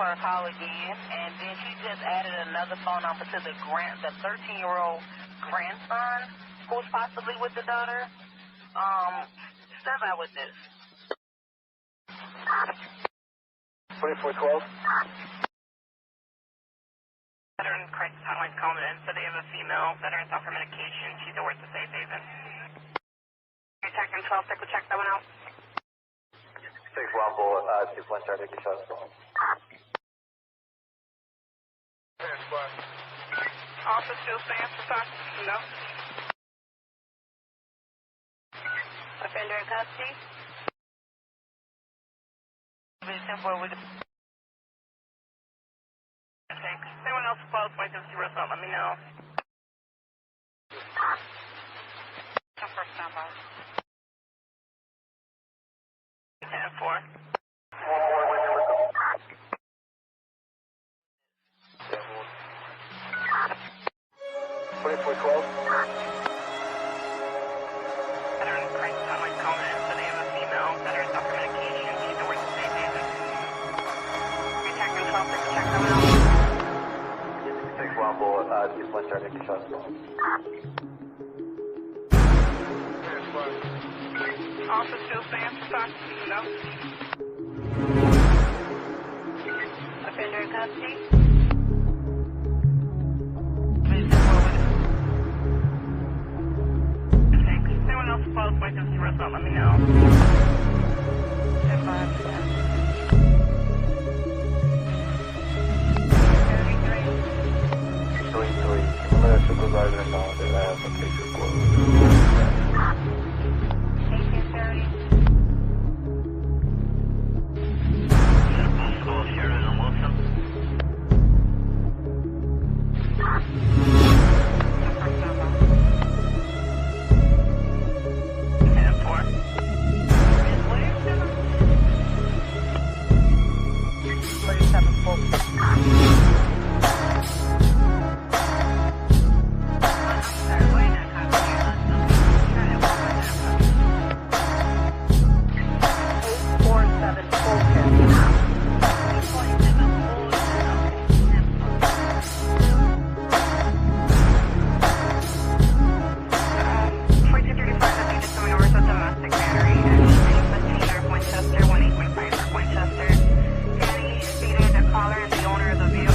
her a call again, and then she just added another phone number to the 13-year-old grandson who's possibly with the daughter. Step out with this. 2412. Veteran crisis hotline calling in, so they have a female veteran's off her medication. She's at work to Safe Haven. Detecting 12, take a check that one out. 6-1 bullet, 2-1 start, take a shot. Officer still stands for talk? No. Offender in custody? Thanks. Anyone else close by just zero, let me know. First standby. 10-4. 2412. Veteran crisis hotline calling in, so they have a female veteran's off her medication. She's at work to Safe Haven. Detecting 12, take a check that one out. 6-1 bullet, 2-1 start, take a shot. Officer still stands for talk? No. Offender in custody? Thanks. Anyone else close by just zero, let me know. 10-5. 33. I'm going to supervisor now that I have a case report. 1830. Possible Sheridan and Wilson. Caller and the owner of the vehicle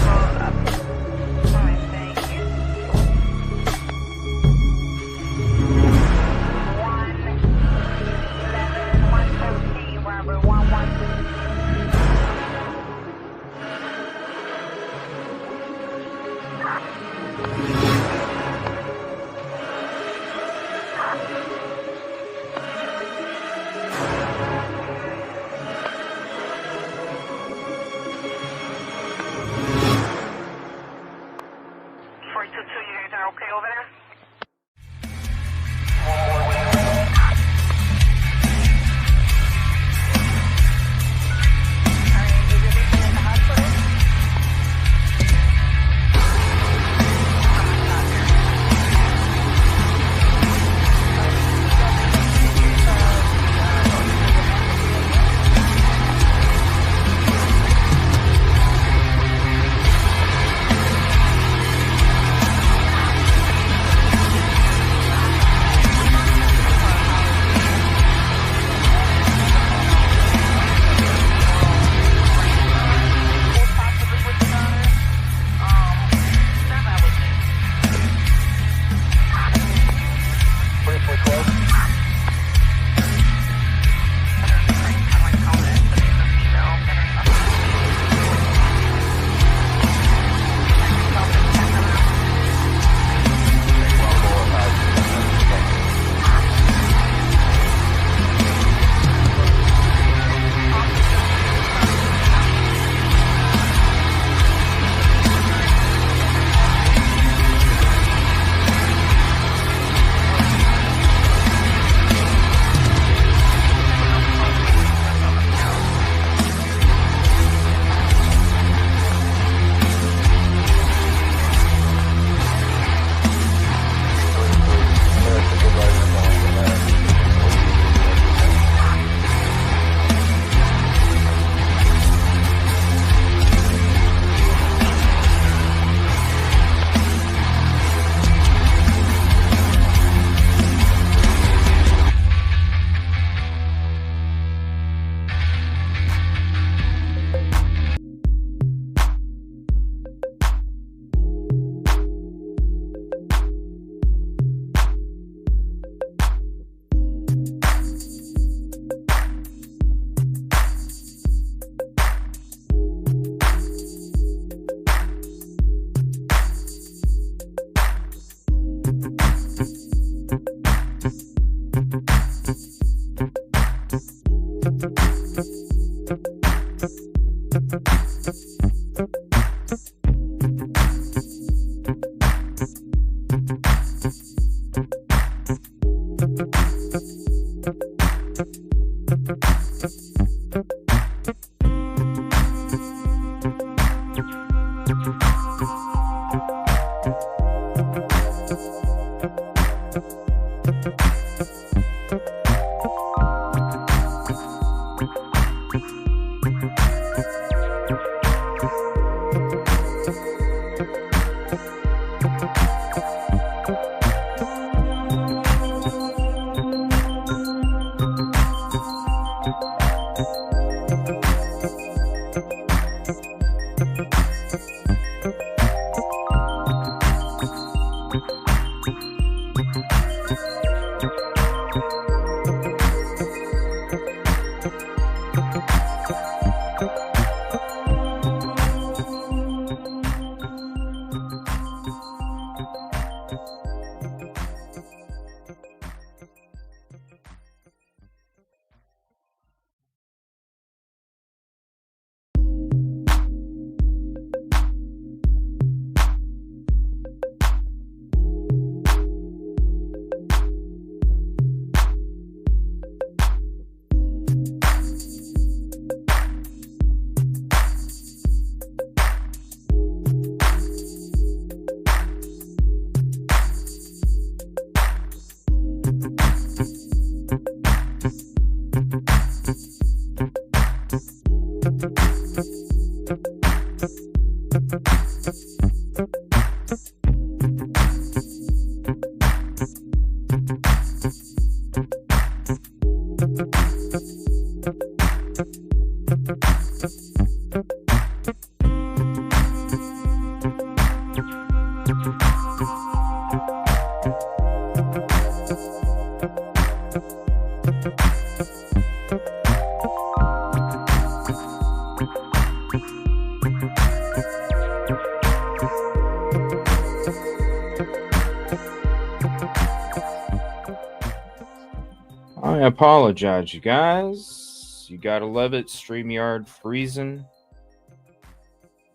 I apologize, you guys. You gotta love it. StreamYard freezing.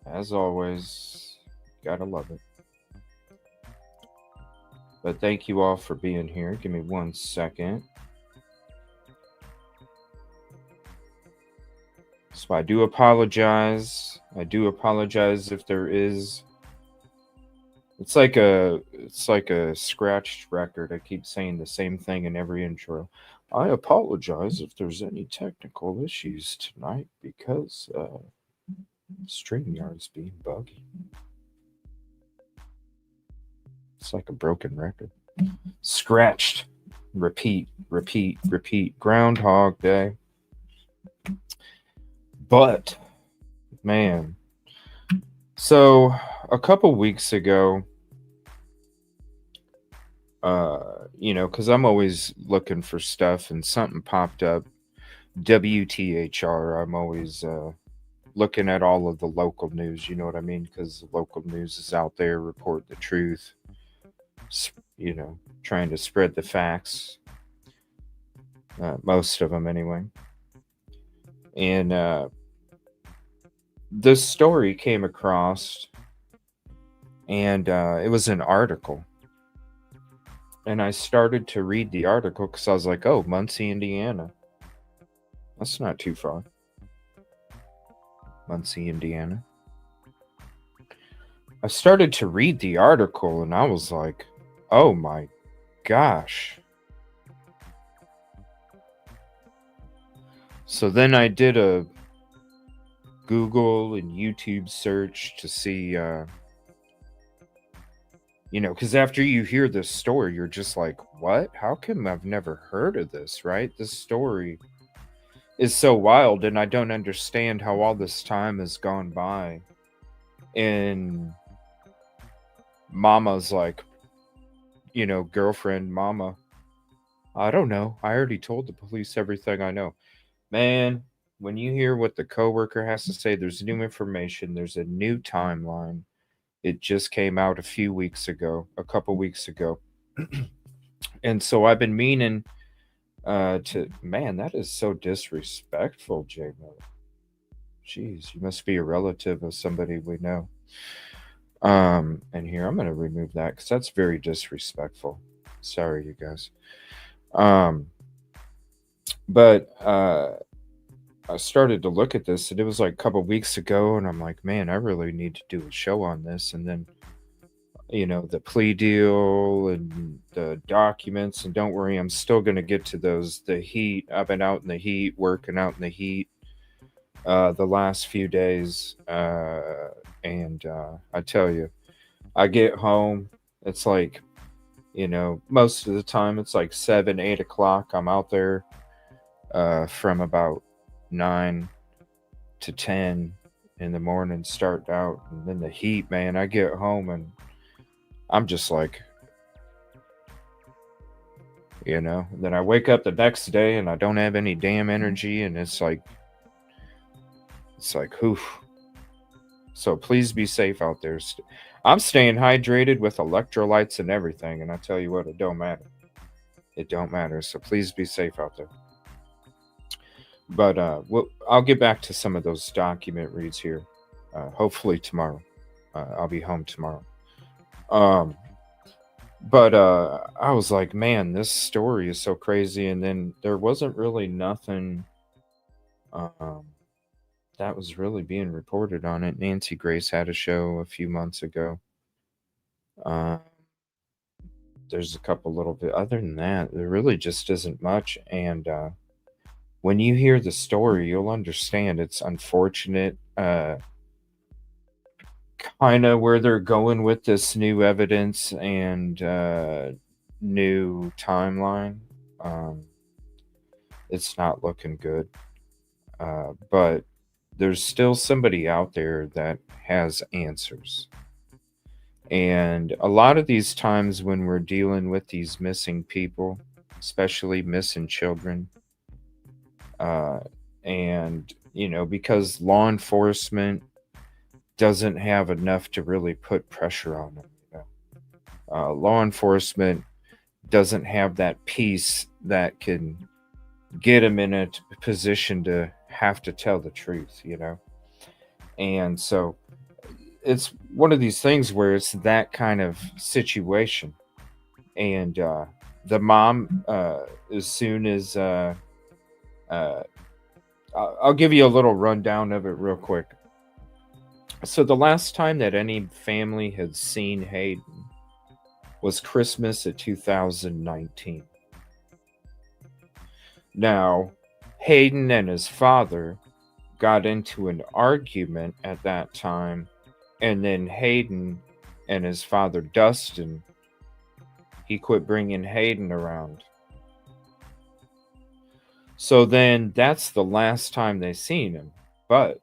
As always, gotta love it. But thank you all for being here. Give me 1 second. So I do apologize. I do apologize if there is. It's like a scratched record. I keep saying the same thing in every intro. I apologize if there's any technical issues tonight because StreamYard's being buggy. It's like a broken record. Scratched. Repeat, repeat, repeat. Groundhog Day. But, man. So, a couple weeks ago, because I'm always looking for stuff and something popped up. WTHR, I'm always looking at all of the local news, you know what I mean? Because the local news is out there, report the truth, trying to spread the facts. Most of them, anyway. And this story came across, and it was an article. And I started to read the article because I was like, oh, Muncie, Indiana. That's not too far. Muncie, Indiana. I started to read the article and I was like, oh my gosh. So then I did a Google and YouTube search to see, because after you hear this story, you're just like, what? How come I've never heard of this, right? This story is so wild, and I don't understand how all this time has gone by. And mama's like, girlfriend, mama, I don't know. I already told the police everything I know. Man, when you hear what the coworker has to say, there's new information, there's a new timeline. It just came out a couple weeks ago. And so I've been meaning man, that is so disrespectful, J-Mo. Jeez, you must be a relative of somebody we know. And here I'm gonna remove that because that's very disrespectful. Sorry, you guys. Um, but I started to look at this, and it was like a couple weeks ago, and I'm like, man, I really need to do a show on this. And then, the plea deal and the documents, and don't worry, I'm still gonna get to those. The heat. I've been out in the heat, working out in the heat, the last few days, and I tell you, I get home. It's like, most of the time it's like 7, 8 o'clock. I'm out there from about 9 to 10 in the morning, start out, and then the heat, man. I get home and I'm just like, then I wake up the next day and I don't have any damn energy, and it's like, oof. So please be safe out there. I'm staying hydrated with electrolytes and everything, and I tell you what, it don't matter. It don't matter. So please be safe out there. But I'll get back to some of those document reads here. Hopefully tomorrow. I'll be home tomorrow. But I was like, man, this story is so crazy. And then there wasn't really nothing that was really being reported on it. Nancy Grace had a show a few months ago. There's a couple little bit. Other than that, there really just isn't much. And when you hear the story, you'll understand it's unfortunate. Kind of where they're going with this new evidence and new timeline. It's not looking good. But there's still somebody out there that has answers. And a lot of these times when we're dealing with these missing people, especially missing children, and, because law enforcement doesn't have enough to really put pressure on them. Law enforcement doesn't have that piece that can get them in a position to have to tell the truth, And so it's one of these things where it's that kind of situation. And the mom, as soon as I'll give you a little rundown of it real quick. So the last time that any family had seen Hayden was Christmas of 2019. Now, Hayden and his father got into an argument at that time, and then Hayden and his father, Dustin, he quit bringing Hayden around. So then that's the last time they seen him. But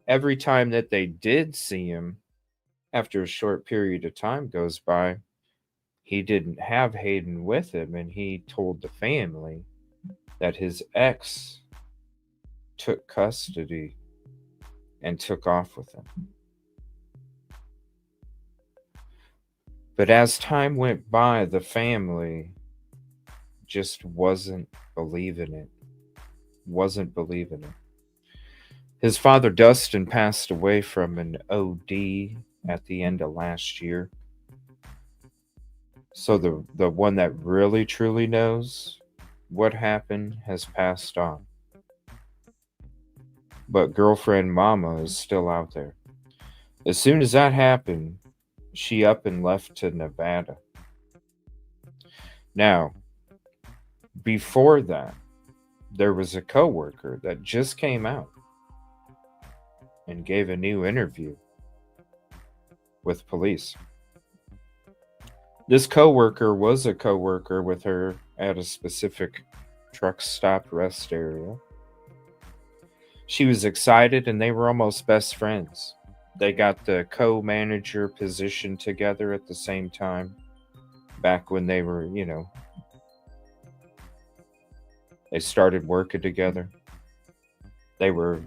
every time that they did see him, after a short period of time goes by, he didn't have Hayden with him, and he told the family that his ex took custody and took off with him. But as time went by, the family just wasn't believing it. His father, Dustin, passed away from an OD at the end of last year. So the one that really truly knows what happened has passed on. But girlfriend Mama is still out there. As soon as that happened, she up and left to Nevada. Now, before that, there was a coworker that just came out and gave a new interview with police. This coworker was a coworker with her at a specific truck stop rest area. She was excited, and they were almost best friends. They got the co-manager position together at the same time, back when they were, they started working together. They were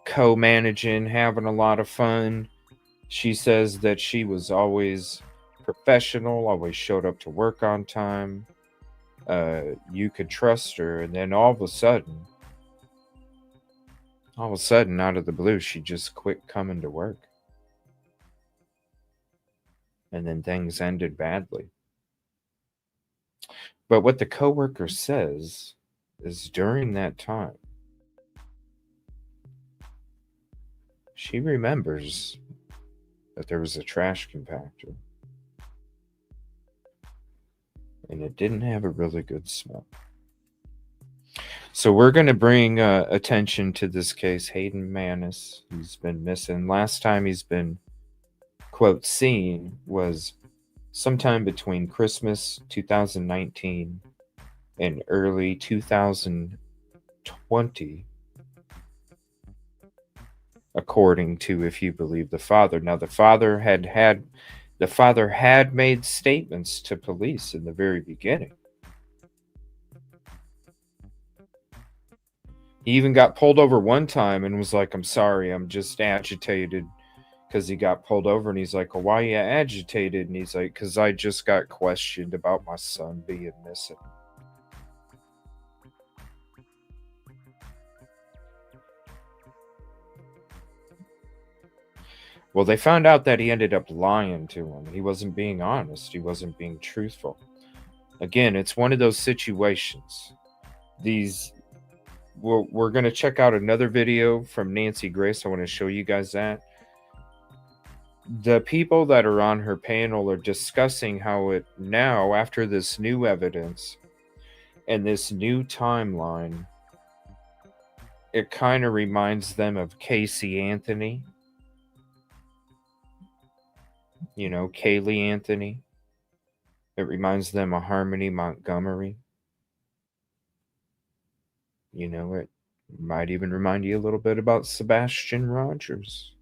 co-managing, having a lot of fun. She says that she was always professional, always showed up to work on time. You could trust her. And then all of a sudden, All of a sudden, out of the blue, she just quit coming to work. And then things ended badly. But what the coworker says is during that time, she remembers that there was a trash compactor. And it didn't have a really good smell. So we're going to bring attention to this case. Hayden Manis, he's been missing. Last time he's been, quote, seen was sometime between Christmas 2019 and early 2020, according to, if you believe, the father. Now, the father had made statements to police in the very beginning. He even got pulled over one time and was like, "I'm sorry, I'm just agitated," because he got pulled over. And he's like, "Well, why are you agitated?" And he's like, "Because I just got questioned about my son being missing." Well, they found out that he ended up lying to him. He wasn't being honest. He wasn't being truthful. Again, it's one of those situations. We're going to check out another video from Nancy Grace. I want to show you guys that. The people that are on her panel are discussing how it now, after this new evidence and this new timeline, it kind of reminds them of Casey Anthony. You know, Kaylee Anthony. It reminds them of Harmony Montgomery. You know, it might even remind you a little bit about Sebastian Rogers.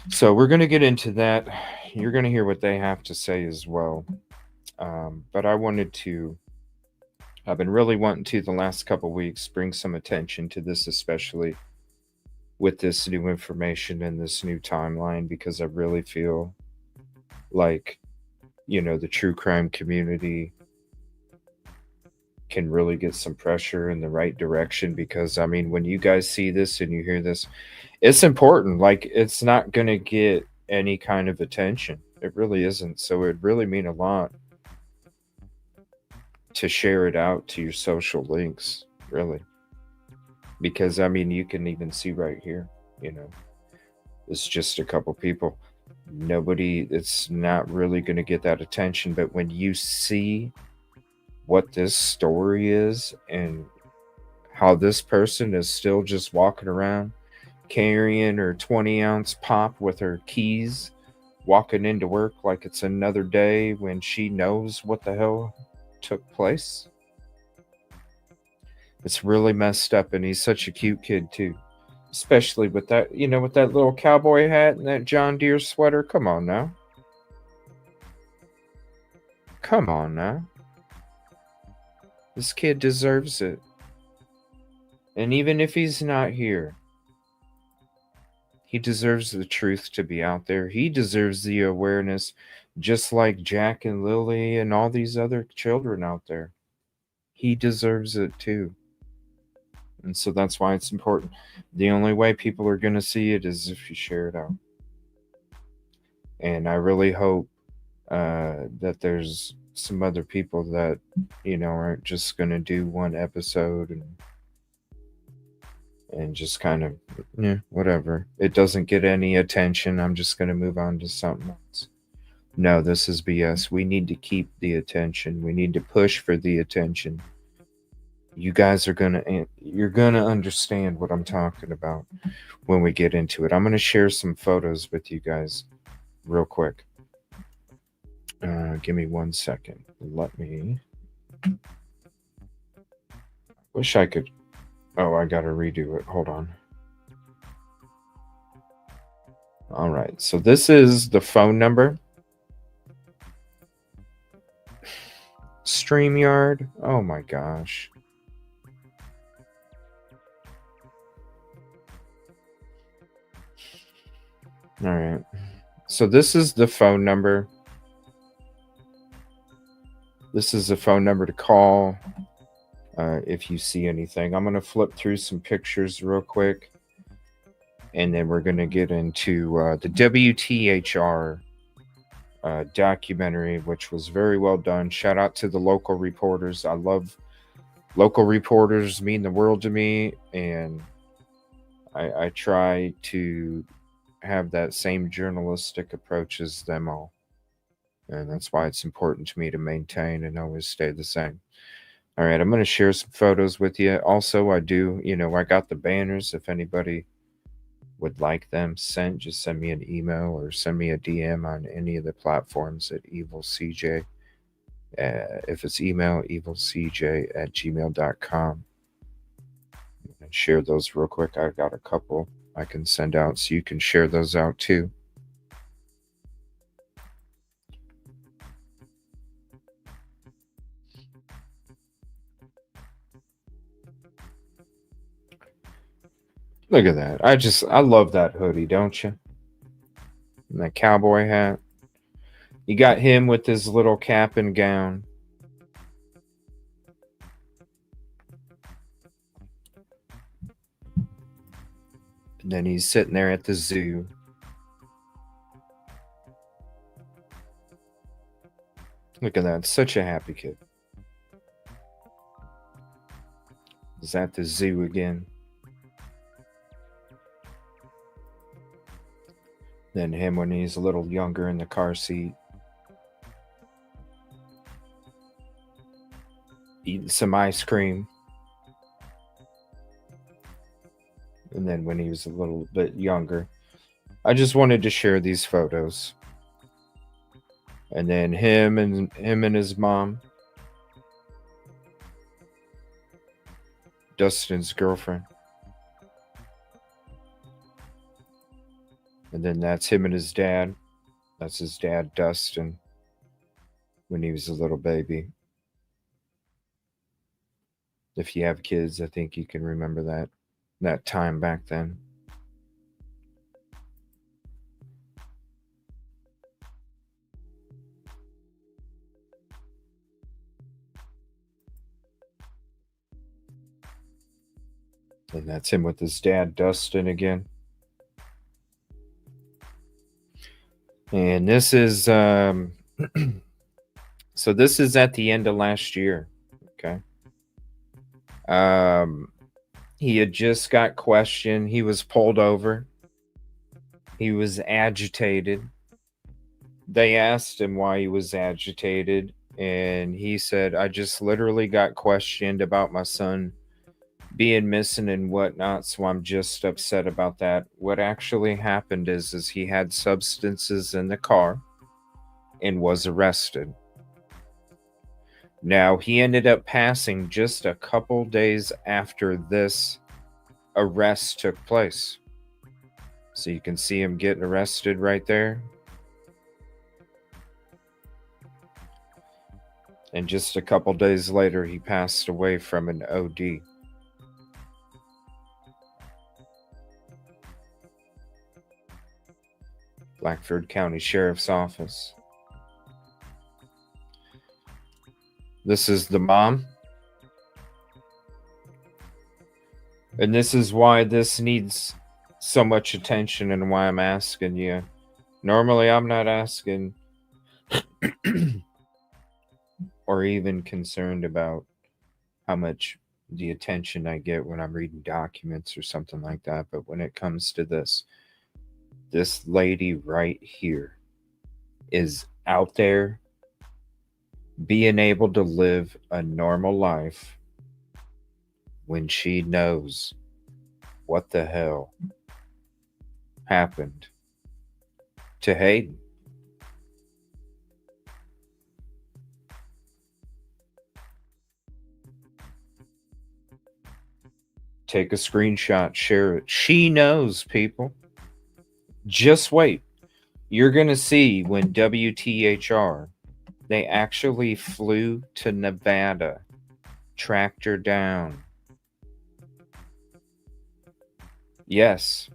So we're going to get into that. You're going to hear what they have to say as well. But I've been really wanting to, the last couple weeks, bring some attention to this, especially with this new information and this new timeline, because I really feel like, you know, the true crime community can really get some pressure in the right direction. Because, I mean, when you guys see this and you hear this, it's important. Like, it's not going to get any kind of attention. It really isn't. So it really mean a lot to share it out to your social links, really. Because, I mean, you can even see right here, you know, it's just a couple people. It's not really going to get that attention. But when you see what this story is and how this person is still just walking around carrying her 20-ounce pop with her keys, walking into work like it's another day when she knows what the hell took place. It's really messed up, and he's such a cute kid too. Especially with that, you know, with that little cowboy hat and that John Deere sweater. Come on now. Come on now. This kid deserves it. And even if he's not here, he deserves the truth to be out there. He deserves the awareness, just like Jack and Lily and all these other children out there. He deserves it too. And so that's why it's important. The only way people are going to see it is if you share it out. And I really hope that there's some other people that, you know, aren't just going to do one episode and just kind of, yeah, whatever. It doesn't get any attention. I'm just going to move on to something else. No, this is BS. We need to keep the attention. We need to push for the attention. You guys you're gonna understand what I'm talking about when we get into it. I'm gonna share some photos with you guys real quick. Give me 1 second. Wish I could. Oh, I gotta redo it. Hold on. All right. So this is the phone number. StreamYard. Oh my gosh. All right. So this is the phone number. This is a phone number to call if you see anything. I'm going to flip through some pictures real quick, and then we're going to get into the WTHR documentary, which was very well done. Shout out to the local reporters. I love local reporters, mean the world to me, and I try to have that same journalistic approach as them all. And that's why it's important to me to maintain and always stay the same. All right, I'm going to share some photos with you. Also, I got the banners. If anybody would like them sent, just send me an email or send me a DM on any of the platforms at EvilleCJ. If it's email, EvilleCJ@gmail.com. And share those real quick. I've got a couple I can send out, so you can share those out too. Look at that. I love that hoodie, don't you? And that cowboy hat. You got him with his little cap and gown. And then he's sitting there at the zoo. Look at that. Such a happy kid. He's at the zoo again. Then him when he's a little younger in the car seat. Eating some ice cream. And then when he was a little bit younger. I just wanted to share these photos. And then him and his mom. Dustin's girlfriend. And then that's him and his dad. That's his dad, Dustin, when he was a little baby. If you have kids, I think you can remember that time back then. And that's him with his dad, Dustin, again. And this is so this is at the end of last year. Okay. He had just got questioned. He was pulled over. He was agitated. They asked him why he was agitated, and he said, I just literally got questioned about my son being missing and whatnot, so I'm just upset about that. What actually happened is he had substances in the car and was arrested. Now, he ended up passing just a couple days after this arrest took place. So you can see him getting arrested right there. And just a couple days later, he passed away from an OD. Blackford County Sheriff's Office. This is the mom. And this is why this needs so much attention and why I'm asking you. Normally, I'm not asking or even concerned about how much the attention I get when I'm reading documents or something like that. But when it comes to this lady right here is out there being able to live a normal life when she knows what the hell happened to Hayden. Take a screenshot, share it. She knows, people. Just wait. You're going to see when WTHR, they actually flew to Nevada, tracked her down. Yes.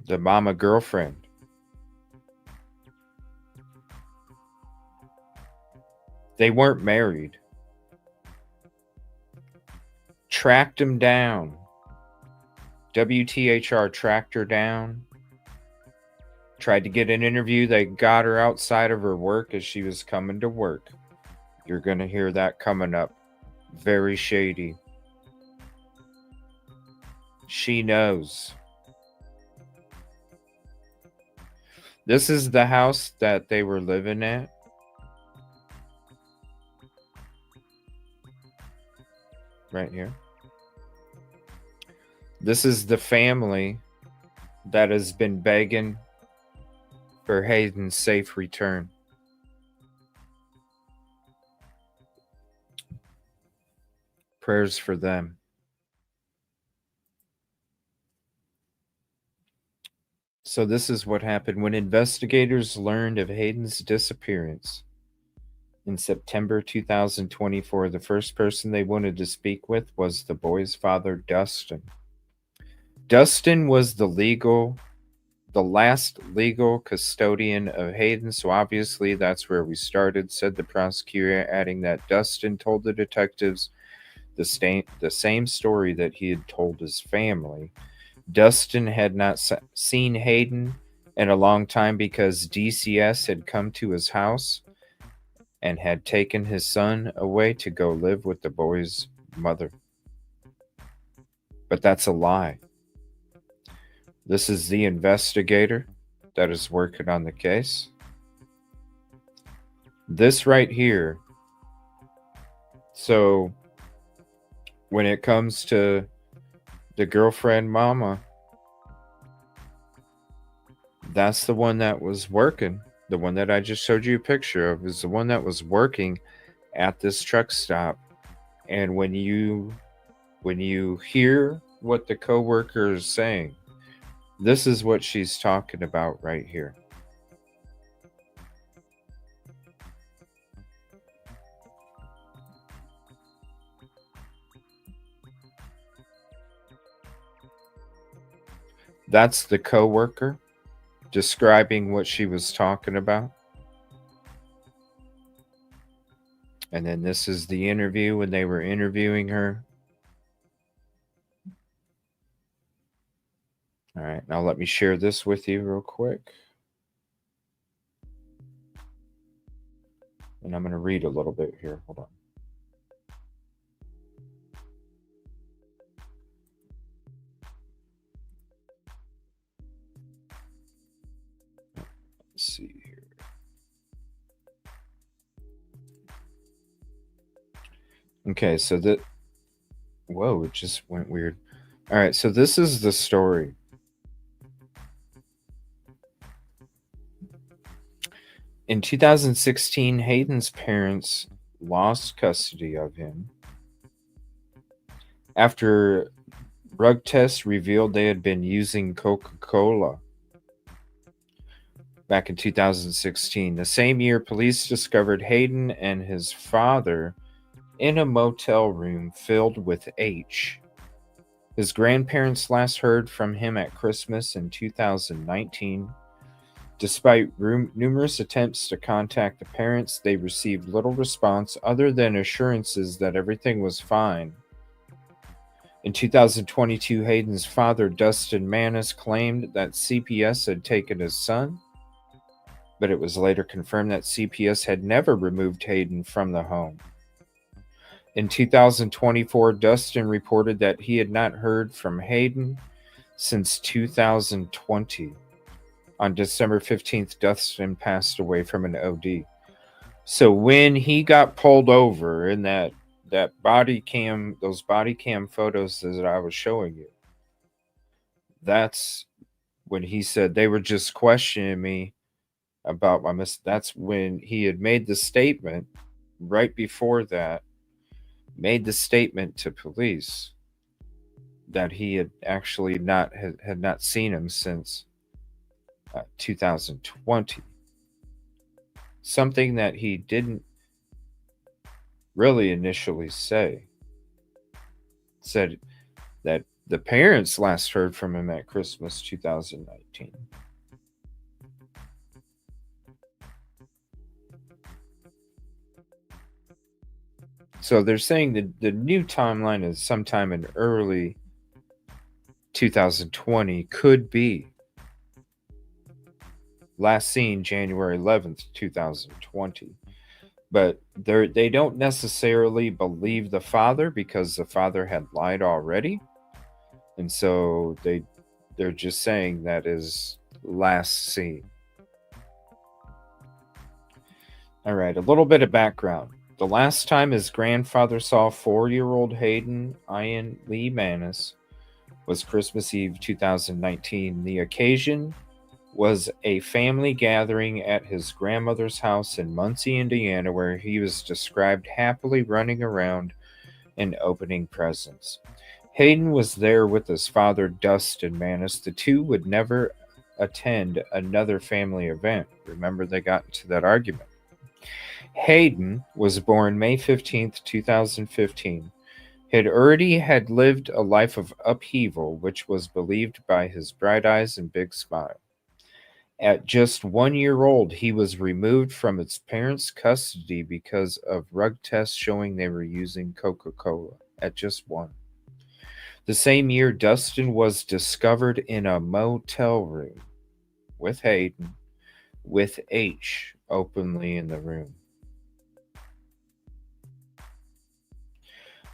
The mama girlfriend. They weren't married. Tracked him down. WTHR tracked her down. Tried to get an interview. They got her outside of her work as she was coming to work. You're going to hear that coming up. Very shady. She knows. This is the house that they were living at. Right here. This is the family that has been begging for Hayden's safe return. Prayers for them. So this is what happened when investigators learned of Hayden's disappearance. In September 2024, the first person they wanted to speak with was the boy's father, Dustin. Dustin was the last legal custodian of Hayden, so obviously that's where we started, said the prosecutor, adding that Dustin told the detectives the same story that he had told his family. Dustin had not seen Hayden in a long time because DCS had come to his house and had taken his son away to go live with the boy's mother. But that's a lie. This is the investigator that is working on the case. This right here. So when it comes to the girlfriend mama, that's the one that was working. The one that I just showed you a picture of is the one that was working at this truck stop. And when you hear what the coworker is saying, this is what she's talking about right here. That's the coworker describing what she was talking about. And then this is the interview when they were interviewing her. All right, now let me share this with you real quick. And I'm going to read a little bit here. Hold on. Let's see here. Okay, so that... Whoa, it just went weird. All right, so this is the story. In 2016, Hayden's parents lost custody of him after drug tests revealed they had been using Coca-Cola. Back in 2016, the same year, police discovered Hayden and his father in a motel room filled with H. His grandparents last heard from him at Christmas in 2019. Despite numerous attempts to contact the parents, they received little response other than assurances that everything was fine. In 2022, Hayden's father, Dustin Manis, claimed that CPS had taken his son, but it was later confirmed that CPS had never removed Hayden from the home. In 2024, Dustin reported that he had not heard from Hayden since 2020. On December 15th, Dustin passed away from an OD. So when he got pulled over in that body cam, those body cam photos that I was showing you, that's when he said they were just questioning me about my that's when he had made the statement right before that, made the statement to police that he had actually had not seen him since 2020. Something that he didn't really initially say. Said that the parents last heard from him at Christmas 2019. So they're saying that the new timeline is sometime in early 2020, could be last seen January 11th, 2020. But they don't necessarily believe the father because the father had lied already. And so they're just saying that is last seen. All right, a little bit of background. The last time his grandfather saw 4-year-old Hayden Ian Lee Manis was Christmas Eve 2019. The occasion was a family gathering at his grandmother's house in Muncie, Indiana, where he was described happily running around and opening presents. Hayden was there with his father, Dustin Manis. The two would never attend another family event. Remember, they got into that argument. Hayden was born May 15th, 2015. He already had lived a life of upheaval, which was believed by his bright eyes and big smile. At just 1 year old, he was removed from his parents' custody because of drug tests showing they were using Coca-Cola. At just 1. The same year, Dustin was discovered in a motel room with Hayden, with H openly in the room.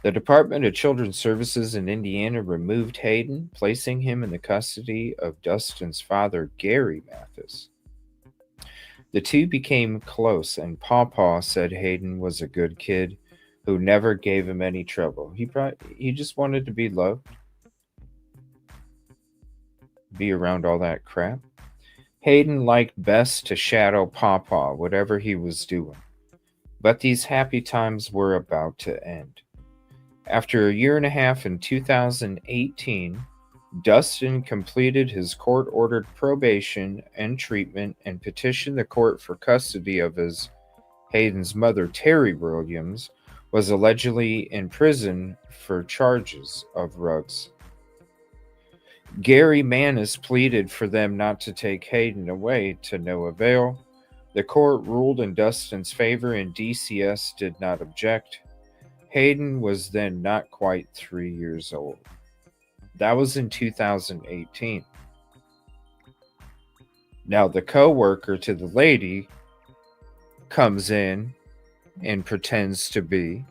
The Department of Children's Services in Indiana removed Hayden, placing him in the custody of Dustin's father, Gary Mathis. The two became close, and Pawpaw said Hayden was a good kid who never gave him any trouble. He just wanted to be loved, be around all that crap. Hayden liked best to shadow Pawpaw, whatever he was doing. But these happy times were about to end. After a year and a half in 2018, Dustin completed his court-ordered probation and treatment and petitioned the court for custody of Hayden's mother, Terry Williams, was allegedly in prison for charges of drugs. Gary Manis pleaded for them not to take Hayden away, to no avail. The court ruled in Dustin's favor and DCS did not object. Hayden was then not quite 3 years old. That was in 2018. Now the co-worker to the lady comes in and pretends to be,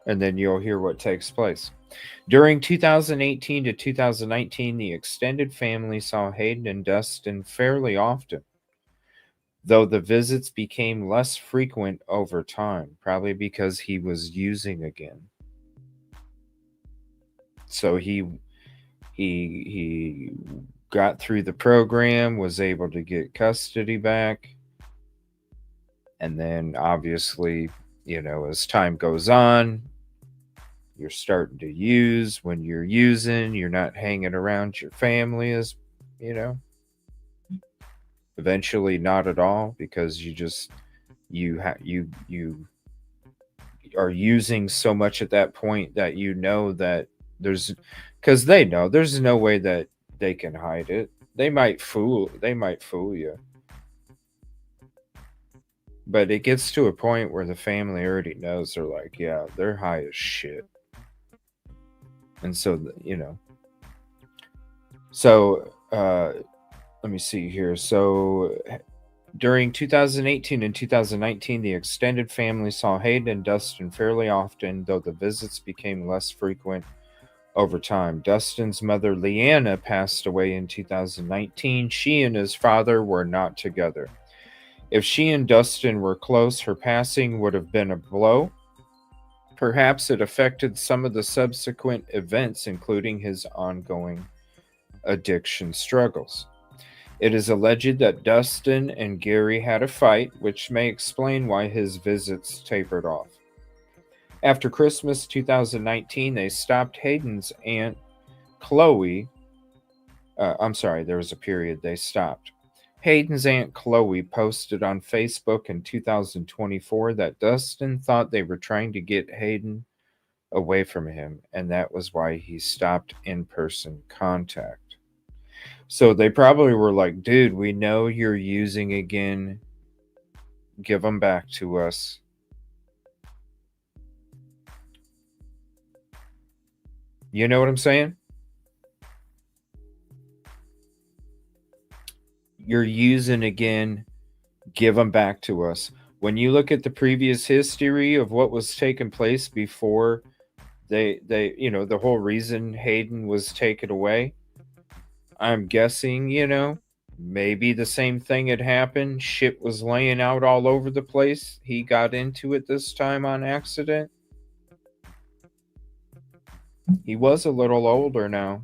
and then you'll hear what takes place. During 2018 to 2019, the extended family saw Hayden and Dustin fairly often, though the visits became less frequent over time, probably because he was using again. So he got through the program, was able to get custody back, and then obviously, as time goes on, you're starting to use. When you're using, you're not hanging around your family as, eventually not at all, because you are using so much at that point that that because they know there's no way that they can hide it. They might fool you. But it gets to a point where the family already knows. They're like, yeah, they're high as shit. And so, So, let me see here. So, during 2018 and 2019, the extended family saw Hayden and Dustin fairly often, though the visits became less frequent over time. Dustin's mother, Leanna, passed away in 2019. She and his father were not together. If she and Dustin were close, her passing would have been a blow. Perhaps it affected some of the subsequent events, including his ongoing addiction struggles. It is alleged that Dustin and Gary had a fight, which may explain why his visits tapered off. After Christmas 2019, they stopped Hayden's aunt Chloe. There was a period they stopped. Hayden's aunt Chloe posted on Facebook in 2024 that Dustin thought they were trying to get Hayden away from him, and that was why he stopped in-person contact. So they probably were like, dude, we know you're using again. Give them back to us. You know what I'm saying? You're using again, give them back to us. When you look at the previous history of what was taking place before they the whole reason Hayden was taken away, I'm guessing, maybe the same thing had happened. Shit was laying out all over the place. He got into it this time on accident. He was a little older now.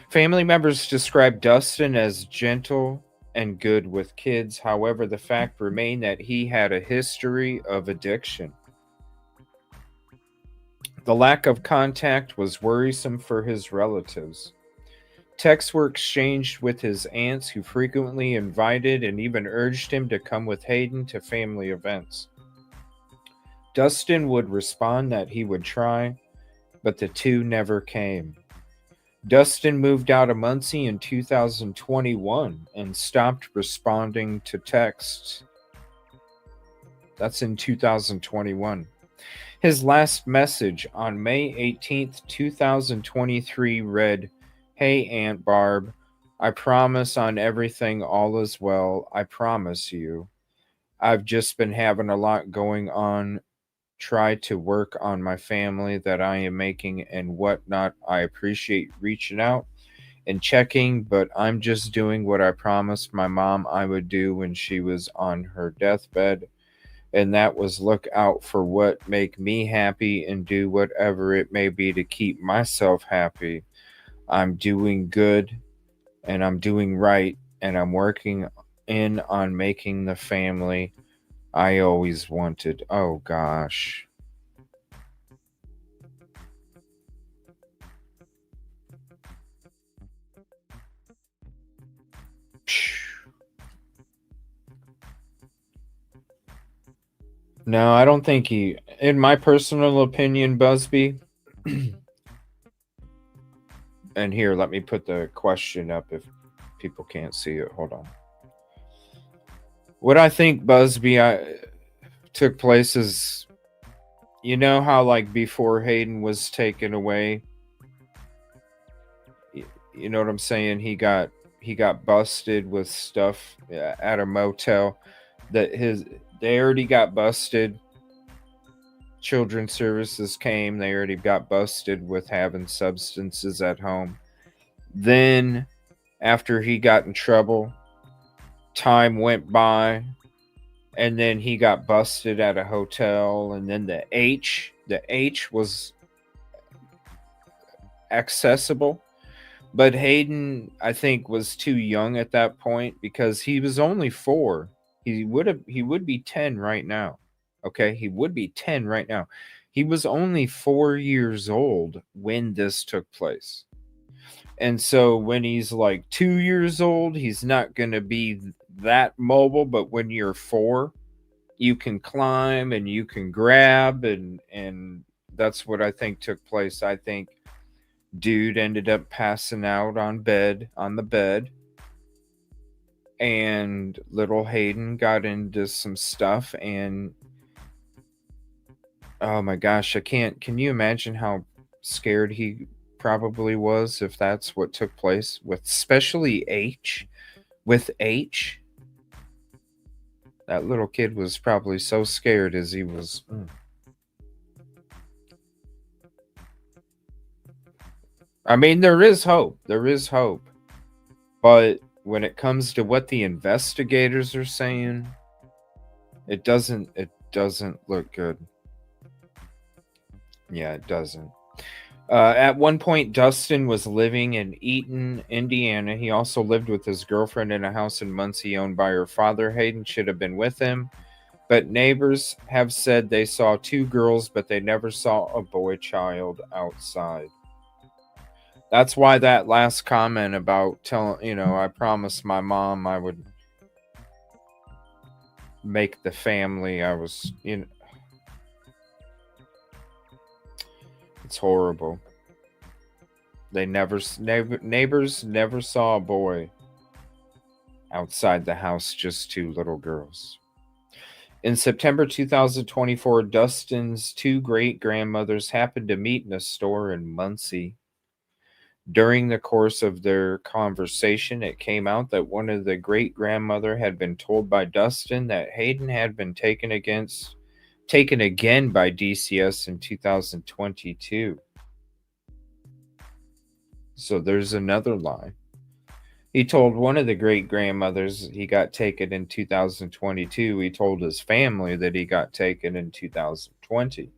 Family members described Dustin as gentle and good with kids. However, the fact remained that he had a history of addiction. The lack of contact was worrisome for his relatives. Texts were exchanged with his aunts, who frequently invited and even urged him to come with Hayden to family events. Dustin would respond that he would try, but the two never came. Dustin moved out of Muncie in 2021 and stopped responding to texts. That's in 2021. His last message on May 18th, 2023 read, "Hey, Aunt Barb, I promise on everything all is well. I promise you. I've just been having a lot going on. Try to work on my family that I am making and whatnot. I appreciate reaching out and checking, but I'm just doing what I promised my mom I would do when she was on her deathbed. And that was look out for what make me happy and do whatever it may be to keep myself happy. I'm doing good and I'm doing right and I'm working in on making the family I always wanted." Oh gosh. No, I don't think he, in my personal opinion, Busby. And here, let me put the question up if people can't see it. Hold on. What I think, Busby, took place is, you know how like before Hayden was taken away, you know what I'm saying? He got busted with stuff at a motel. They already got busted. Children's Services came. They already got busted with having substances at home. Then, after he got in trouble, time went by, and then he got busted at a hotel. And then the H was accessible, but Hayden, I think, was too young at that point because he was only 4. He would be 10 right now. Okay, he would be 10 right now. He was only 4 years old when this took place. And so when he's like 2 years old, he's not going to be that mobile, but when you're 4, you can climb and you can grab, and that's what I think took place. I think dude ended up passing out on the bed, and little Hayden got into some stuff, and oh my gosh, can you imagine how scared he probably was if that's what took place with especially with H. That little kid was probably so scared as he was. I mean, there is hope. There is hope. But when it comes to what the investigators are saying, it doesn't look good. Yeah, it doesn't. At one point, Dustin was living in Eaton, Indiana. He also lived with his girlfriend in a house in Muncie owned by her father. Hayden should have been with him, but neighbors have said they saw 2 girls, but they never saw a boy child outside. That's why that last comment about I promised my mom I would make the family. It's horrible. Neighbors never saw a boy outside the house, just 2 little girls. In September 2024, Dustin's two great-grandmothers happened to meet in a store in Muncie. During the course of their conversation, it came out that one of the great-grandmother had been told by Dustin that Hayden had been taken again by DCS in 2022. So there's another lie. He told one of the great-grandmothers he got taken in 2022. He told his family that he got taken in 2020.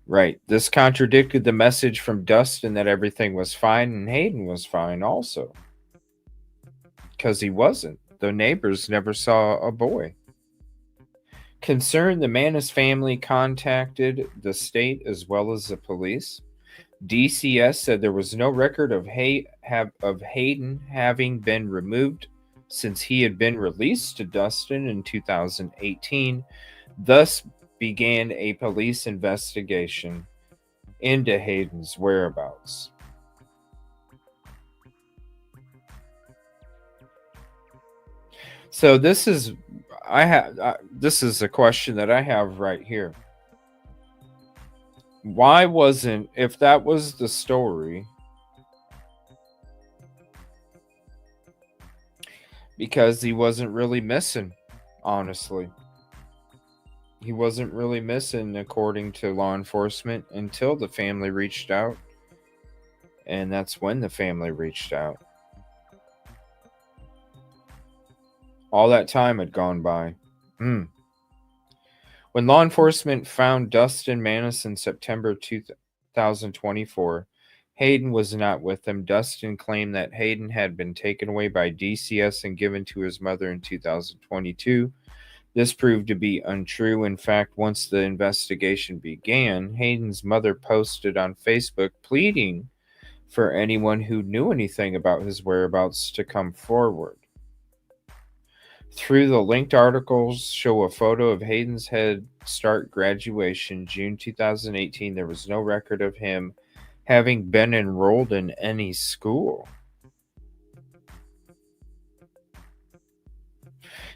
Right. This contradicted the message from Dustin that everything was fine and Hayden was fine also. Because he wasn't. The neighbors never saw a boy. Concerned, the Manis family contacted the state as well as the police. DCS said there was no record of Hayden having been removed since he had been released to Dustin in 2018. Thus began a police investigation into Hayden's whereabouts. So this is a question that I have right here. Why wasn't, if that was the story, because he wasn't really missing, honestly. He wasn't really missing, according to law enforcement, until the family reached out. And that's when the family reached out. All that time had gone by. When law enforcement found Dustin Manis in September 2024, Hayden was not with them. Dustin claimed that Hayden had been taken away by DCS and given to his mother in 2022. This proved to be untrue. In fact, once the investigation began, Hayden's mother posted on Facebook pleading for anyone who knew anything about his whereabouts to come forward. Through the linked articles show a photo of Hayden's Head Start graduation, June 2018. There was no record of him having been enrolled in any school.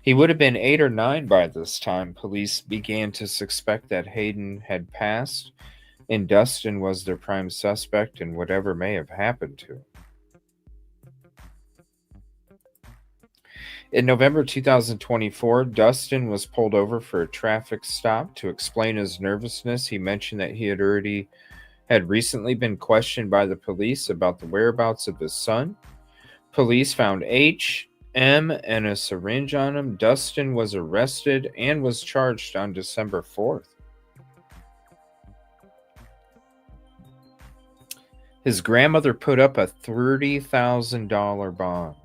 He would have been 8 or 9 by this time. Police began to suspect that Hayden had passed, and Dustin was their prime suspect in whatever may have happened to him. In November 2024, Dustin was pulled over for a traffic stop. To explain his nervousness, he mentioned that he had recently been questioned by the police about the whereabouts of his son. Police found HM and a syringe on him. Dustin was arrested and was charged on December 4th. His grandmother put up a $30,000 bond.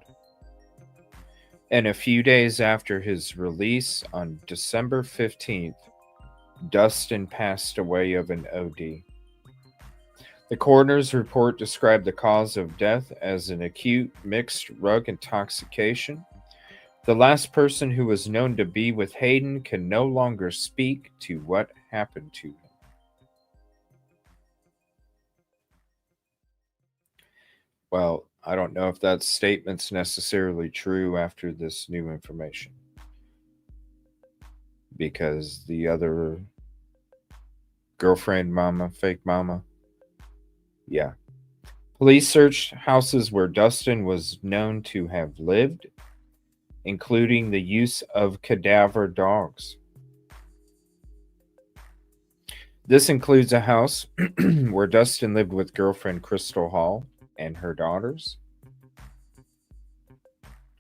And a few days after his release on December 15th, Dustin passed away of an OD. The coroner's report described the cause of death as an acute mixed drug intoxication. The last person who was known to be with Hayden can no longer speak to what happened to him. Well, I don't know if that statement's necessarily true after this new information, because the other girlfriend mama, fake mama, yeah. Police searched houses where Dustin was known to have lived, including the use of cadaver dogs. This includes a house where Dustin lived with girlfriend Crystal Hall and her daughters.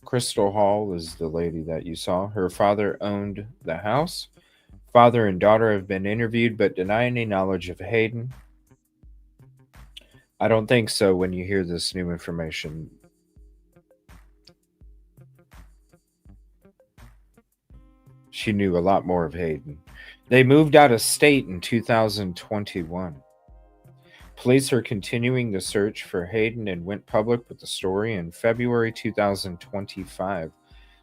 Crystal Hall is the lady that you saw. Her father owned the house. Father and daughter have been interviewed but deny any knowledge of Hayden. I don't think so when you hear this new information. She knew a lot more of Hayden. They moved out of state in 2021. Police are continuing the search for Hayden and went public with the story in February 2025,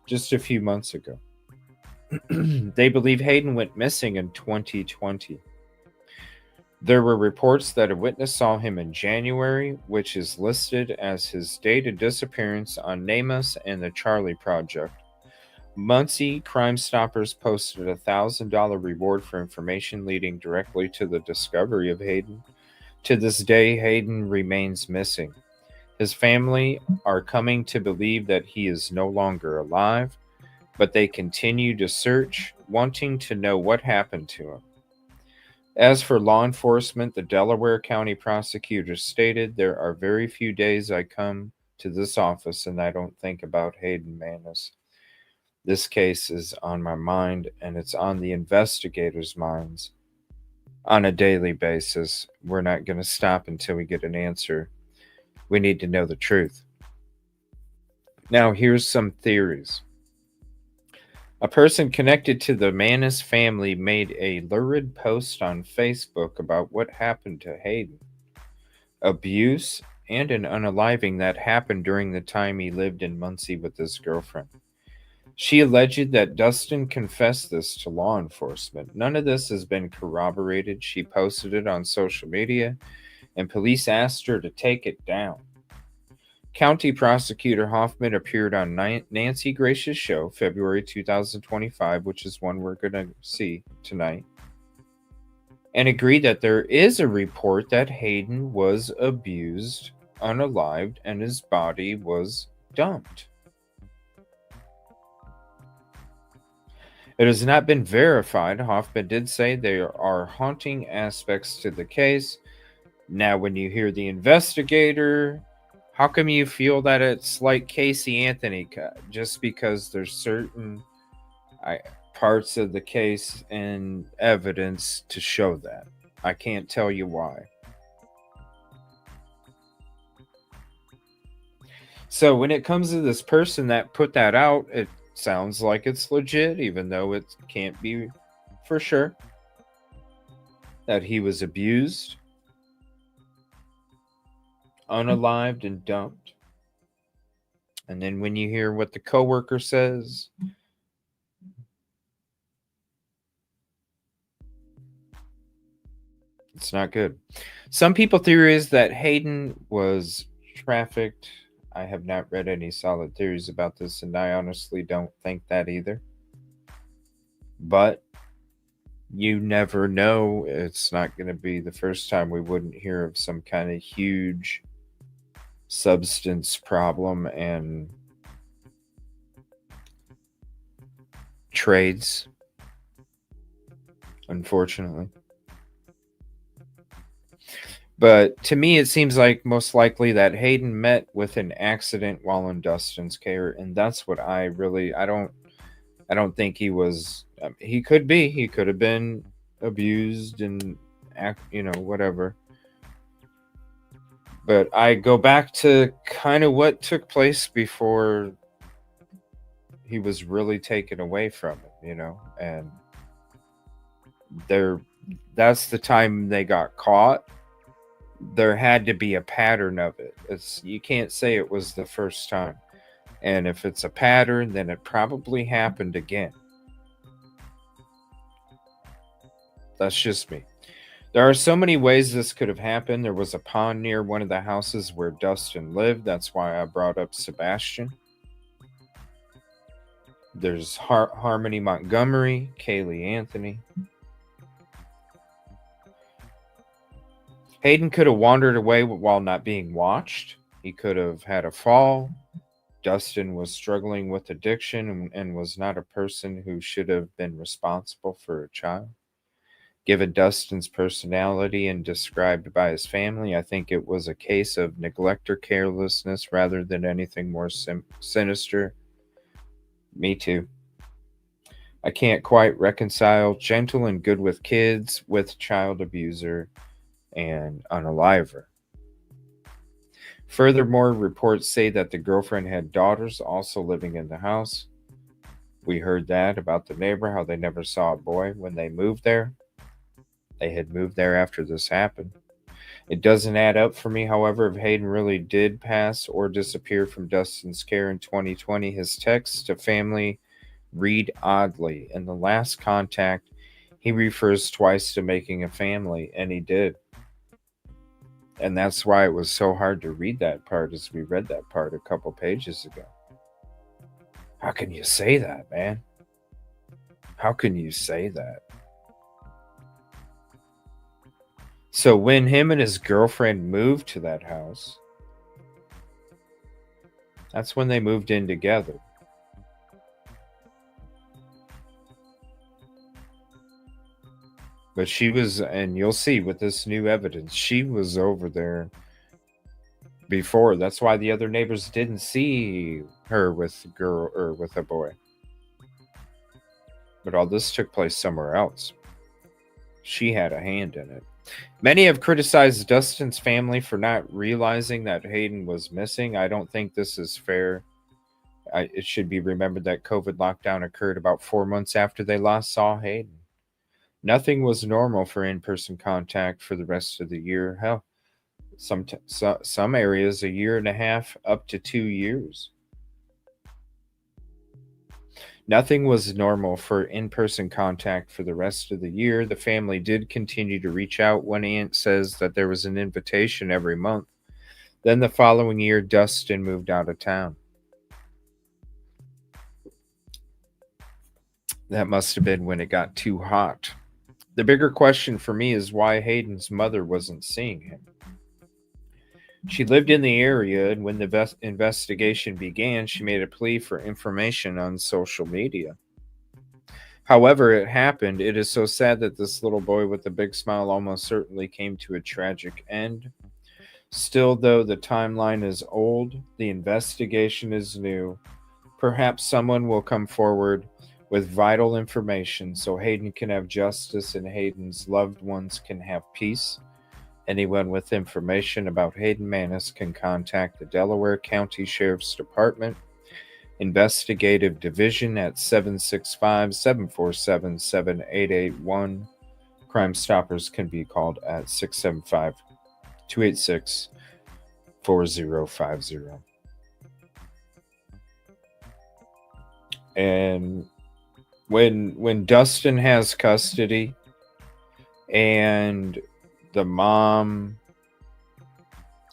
just a few months ago. They believe Hayden went missing in 2020. There were reports that a witness saw him in January, which is listed as his date of disappearance on NamUs and the Charlie Project. Muncie Crime Stoppers posted a $1,000 reward for information leading directly to the discovery of Hayden. To this day, Hayden remains missing. His family are coming to believe that he is no longer alive, but they continue to search, wanting to know what happened to him. As for law enforcement, the Delaware County prosecutor stated, "There are very few days I come to this office and I don't think about Hayden Manis. This case is on my mind, and it's on the investigators' minds on a daily basis. We're not going to stop until we get an answer. We need to know the truth." Now, here's some theories. A person connected to the Manis family made a lurid post on Facebook about what happened to Hayden. Abuse and an unaliving that happened during the time he lived in Muncie with his girlfriend. She alleged that Dustin confessed this to law enforcement. None of this has been corroborated. She posted it on social media, and police asked her to take it down. County Prosecutor Hoffman appeared on Nancy Grace's show, February 2025, which is one we're going to see tonight, and agreed that there is a report that Hayden was abused, unalived, and his body was dumped. It has not been verified. Hoffman did say there are haunting aspects to the case. Now, when you hear the investigator, how come you feel that it's like Casey Anthony? Just because there's certain parts of the case and evidence to show that. I can't tell you why. So when it comes to this person that put that out, it sounds like it's legit, even though it can't be for sure. That he was abused, unalived, and dumped. And then when you hear what the coworker says, it's not good. Some people theorize that Hayden was trafficked. I have not read any solid theories about this, and I honestly don't think that either. But you never know. It's not going to be the first time we wouldn't hear of some kind of huge substance problem and trades, unfortunately. But to me, it seems like most likely that Hayden met with an accident while in Dustin's care, and that's what I don't think he was. He could have been abused and whatever. But I go back to kind of what took place before he was really taken away from it, and that's the time they got caught. There had to be a pattern of it. You can't say it was the first time. And if it's a pattern, then it probably happened again. That's just me. There are so many ways this could have happened. There was a pond near one of the houses where Dustin lived. That's why I brought up Sebastian. There's Harmony Montgomery, Kaylee Anthony. Hayden could have wandered away while not being watched. He could have had a fall. Dustin was struggling with addiction and was not a person who should have been responsible for a child. Given Dustin's personality and described by his family, I think it was a case of neglect or carelessness rather than anything more sinister. Me too. I can't quite reconcile gentle and good with kids with child abuser and unaliver. Furthermore, reports say that the girlfriend had daughters also living in the house. We heard that about the neighbor, how they never saw a boy when they moved there. They had moved there after this happened. It doesn't add up for me, however, if Hayden really did pass or disappear from Dustin's care in 2020. His texts to family read oddly. In the last contact, he refers twice to making a family, and he did. And that's why it was so hard to read that part as we read that part a couple pages ago. How can you say that, man? How can you say that? So when him and his girlfriend moved to that house, that's when they moved in together. But she was, and you'll see with this new evidence, she was over there before. That's why the other neighbors didn't see her with a girl or with a boy. But all this took place somewhere else. She had a hand in it. Many have criticized Dustin's family for not realizing that Hayden was missing. I don't think this is fair. It should be remembered that COVID lockdown occurred about 4 months after they last saw Hayden. Nothing was normal for in-person contact for the rest of the year. Hell, some areas a year and a half up to 2 years. Nothing was normal for in-person contact for the rest of the year. The family did continue to reach out. One aunt says that there was an invitation every month. Then the following year, Dustin moved out of town. That must have been when it got too hot. The bigger question for me is why Hayden's mother wasn't seeing him. She lived in the area, and when the investigation began, she made a plea for information on social media. However, it happened. It is so sad that this little boy with a big smile almost certainly came to a tragic end. Still, though, the timeline is old, the investigation is new. Perhaps someone will come forward with vital information so Hayden can have justice and Hayden's loved ones can have peace. Anyone with information about Hayden Manis can contact the Delaware County Sheriff's Department Investigative Division at 765-747-7881. Crime Stoppers can be called at 675-286-4050. And when Dustin has custody and the mom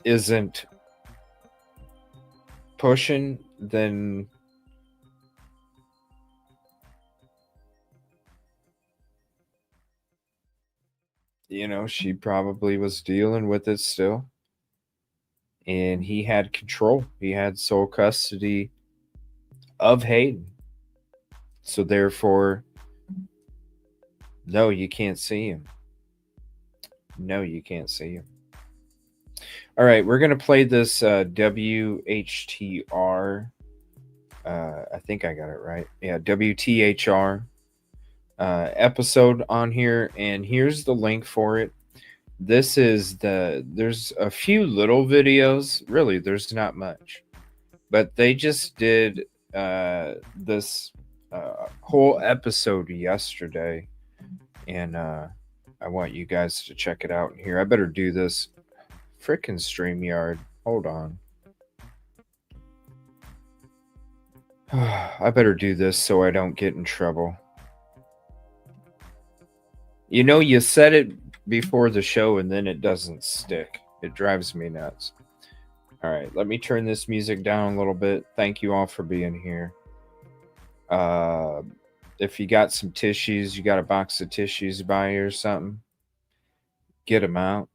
isn't pushing, then she probably was dealing with it still. And he had control. He had sole custody of Hayden. So therefore, no, you can't see him. No, you can't see him. All right, we're going to play this WHTR. I think I got it right. Yeah, WTHR episode on here. And here's the link for it. There's a few little videos. Really, there's not much. But they just did this whole episode yesterday. And I want you guys to check it out here. I better do this. Frickin' StreamYard. Hold on. I better do this so I don't get in trouble. You said it before the show and then it doesn't stick. It drives me nuts. All right, let me turn this music down a little bit. Thank you all for being here. If you got some tissues, you got a box of tissues by you or something, get them out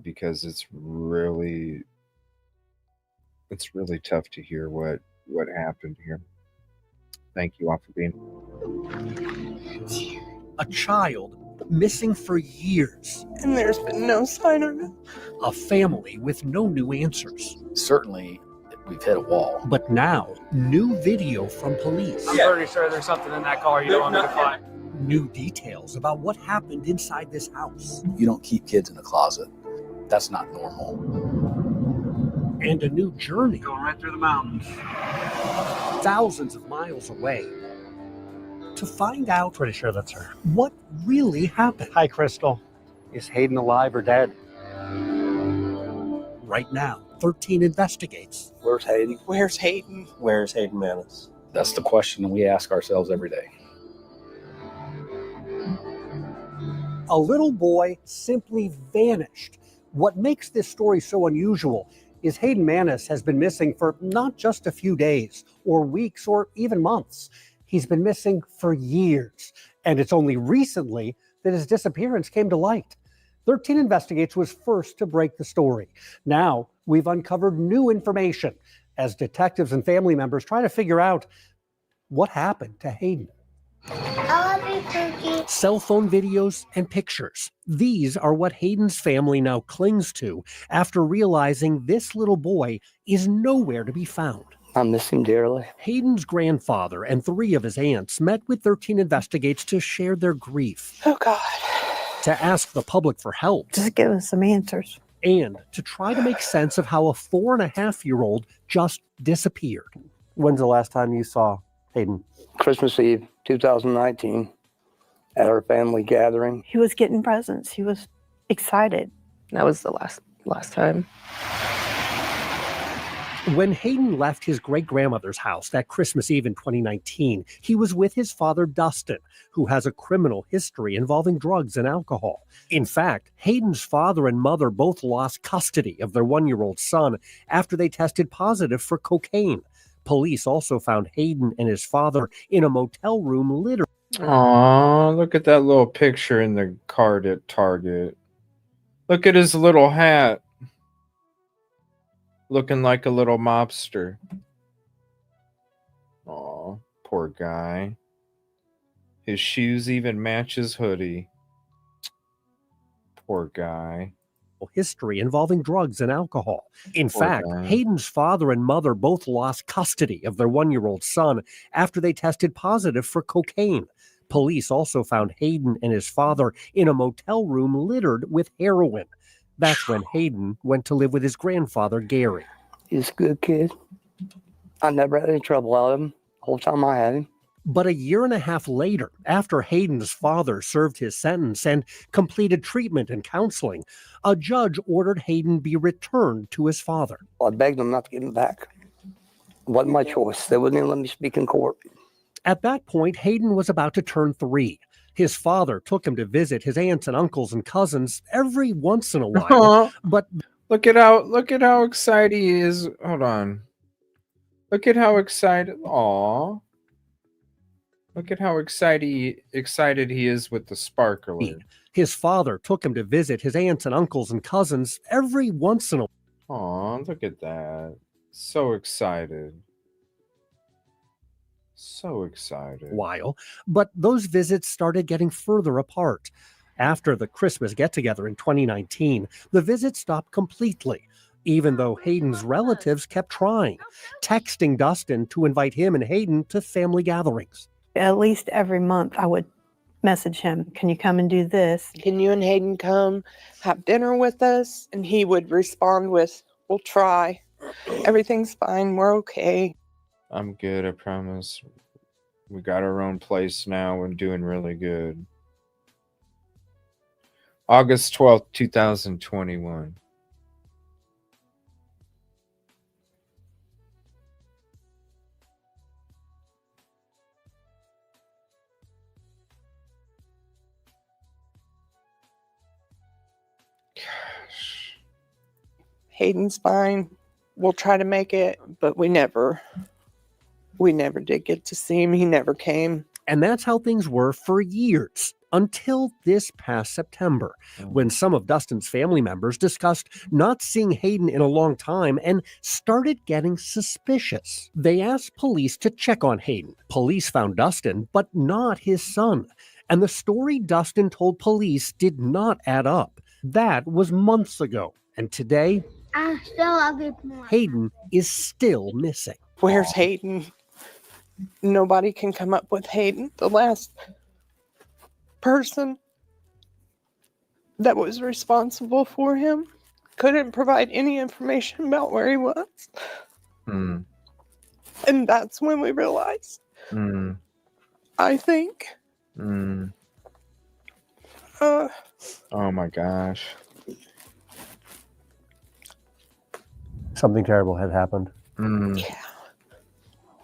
because it's really tough to hear what happened here. Thank you all for being here. A child missing for years. And there's been no sign of it. A family with no new answers. Certainly, we've hit a wall. But now, new video from police. I'm pretty sure there's something in that car you don't want me to find. New details about what happened inside this house. You don't keep kids in a closet. That's not normal. And a new journey. Going right through the mountains. Thousands of miles away. To find out, pretty sure that's her, what really happened. Hi, Crystal. Is Hayden alive or dead? Right now, 13 investigates. Where's Hayden? Where's Hayden? Where's Hayden Manis? That's the question we ask ourselves every day. A little boy simply vanished. What makes this story so unusual is Hayden Manis has been missing for not just a few days or weeks or even months. He's been missing for years, and it's only recently that his disappearance came to light. 13 Investigates was first to break the story. Now we've uncovered new information as detectives and family members try to figure out what happened to Hayden. Cell phone videos and pictures. These are what Hayden's family now clings to after realizing this little boy is nowhere to be found. I miss him dearly. Hayden's grandfather and 3 of his aunts met with 13 Investigates to share their grief. Oh, God. To ask the public for help. Just give us some answers. And to try to make sense of how a 4.5-year-old just disappeared. When's the last time you saw Hayden? Christmas Eve, 2019, at our family gathering. He was getting presents. He was excited. That was the last time. When Hayden left his great-grandmother's house that Christmas Eve in 2019, he was with his father, Dustin, who has a criminal history involving drugs and alcohol. In fact, Hayden's father and mother both lost custody of their 1-year-old son after they tested positive for cocaine. Police also found Hayden and his father in a motel room littered. Aw, look at that little picture in the card at Target. Look at his little hat. Looking like a little mobster. Aw, poor guy. His shoes even match his hoodie. Poor guy. History involving drugs and alcohol. In Poor fact, guy. Hayden's father and mother both lost custody of their 1-year-old son after they tested positive for cocaine. Police also found Hayden and his father in a motel room littered with heroin. That's when Hayden went to live with his grandfather, Gary. He's a good kid. I never had any trouble out of him the whole time I had him. But 1.5 years later, after Hayden's father served his sentence and completed treatment and counseling, a judge ordered Hayden be returned to his father. I begged them not to give him back. It wasn't my choice. They wouldn't even let me speak in court. At that point, Hayden was about to turn 3. His father took him to visit his aunts and uncles and cousins every once in a while. But look at how excited he is. Hold on. Look at how excited. Aw. Look at how excited he is with the sparkler. His father took him to visit his aunts and uncles and cousins every once in a Aw, look at that. So excited. So excited. while. But those visits started getting further apart. After the Christmas get-together in 2019, the visits stopped completely, even though Hayden's relatives kept trying, texting Dustin to invite him and Hayden to family gatherings. At least every month I would message him, can you come and do this? Can you and Hayden come have dinner with us? And he would respond with, we'll try. Everything's fine. We're okay. I'm good, I promise. We got our own place now and doing really good. August 12th, 2021. Gosh. Hayden's fine. We'll try to make it, but we never did get to see him. He never came. And that's how things were for years, until this past September, when some of Dustin's family members discussed not seeing Hayden in a long time and started getting suspicious. They asked police to check on Hayden. Police found Dustin, but not his son. And the story Dustin told police did not add up. That was months ago. And today, Hayden is still missing. Where's Hayden? Nobody can come up with Hayden. The last person that was responsible for him couldn't provide any information about where he was. Mm. And that's when we realized, I think. Oh my gosh. Something terrible had happened.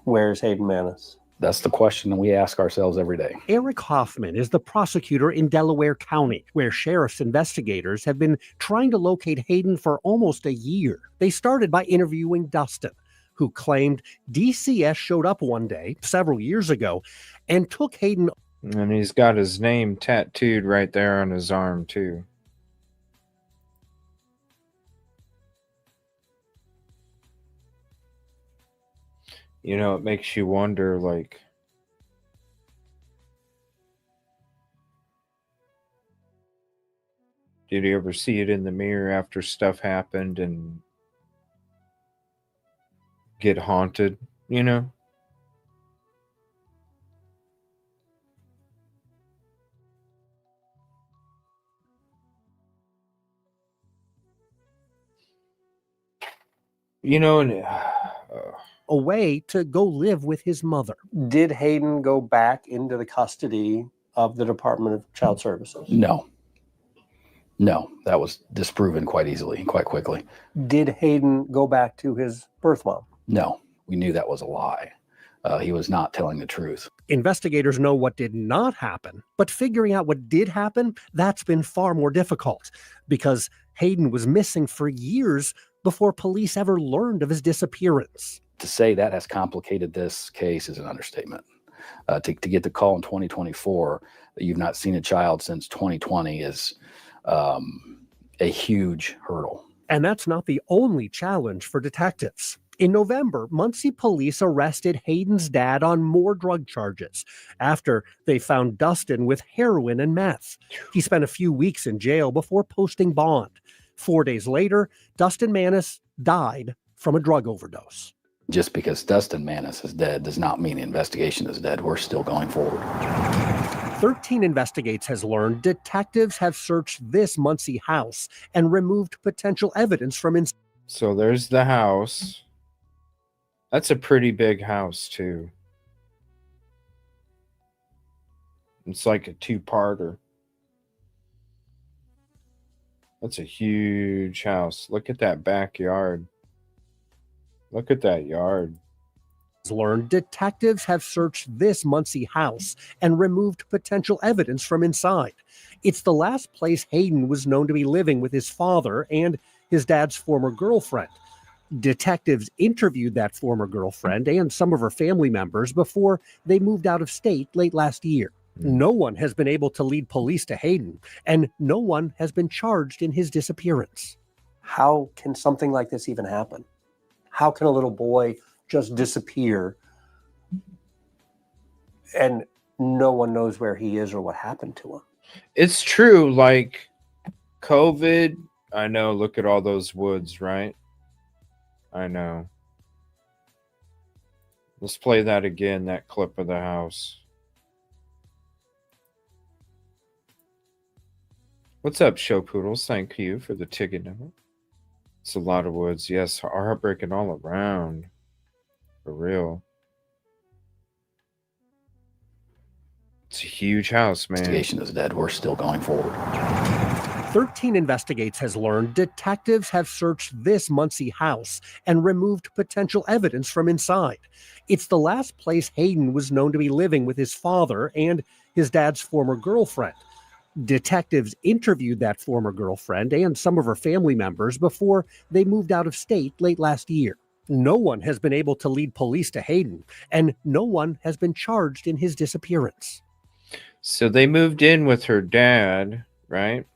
Where's Hayden Manis? That's the question we ask ourselves every day. Eric Hoffman is the prosecutor in Delaware County, where sheriff's investigators have been trying to locate Hayden for almost a year. They started by interviewing Dustin, who claimed DCS showed up one day several years ago and took Hayden. And he's got his name tattooed right there on his arm, too. You know, it makes you wonder, like, did you ever see it in the mirror after stuff happened and get haunted, you know? You know, and away to go live with his mother. Did Hayden go back into the custody of the Department of Child Services? No. No, that was disproven quite easily, quite quickly. Did Hayden go back to his birth mom? No, we knew that was a lie. He was not telling the truth. Investigators know what did not happen, but figuring out what did happen, that's been far more difficult because Hayden was missing for years before police ever learned of his disappearance. To say that has complicated this case is an understatement. To get the call in 2024 that you've not seen a child since 2020 is a huge hurdle. And that's not the only challenge for detectives. In November, Muncie police arrested Hayden's dad on more drug charges after they found Dustin with heroin and meth. He spent a few weeks in jail before posting bond. 4 days later, Dustin Manis died from a drug overdose. Just because Dustin Manis is dead does not mean the investigation is dead. We're still going forward. 13 Investigates has learned detectives have searched this Muncie house and removed potential evidence from inside. So there's the house. That's a pretty big house, too. It's like a two-parter. That's a huge house. Look at that backyard. Look at that yard. Learned detectives have searched this Muncie house and removed potential evidence from inside. It's the last place Hayden was known to be living with his father and his dad's former girlfriend. Detectives interviewed that former girlfriend and some of her family members before they moved out of state late last year. No one has been able to lead police to Hayden, and no one has been charged in his disappearance. How can something like this even happen? How can a little boy just disappear and no one knows where he is or what happened to him? It's true, like COVID, I know, look at all those woods, right? I know. Let's play that again, that clip of the house. What's up, Show Poodles? Thank you for the ticket number. It's a lot of woods. Yes, heartbreaking all around. For real. It's a huge house, man. Investigation is dead. We're still going forward. 13 Investigates has learned detectives have searched this Muncie house and removed potential evidence from inside. It's the last place Hayden was known to be living with his father and his dad's former girlfriend. Detectives interviewed that former girlfriend and some of her family members before they moved out of state late last year. No one has been able to lead police to Hayden, and no one has been charged in his disappearance. So they moved in with her dad, right?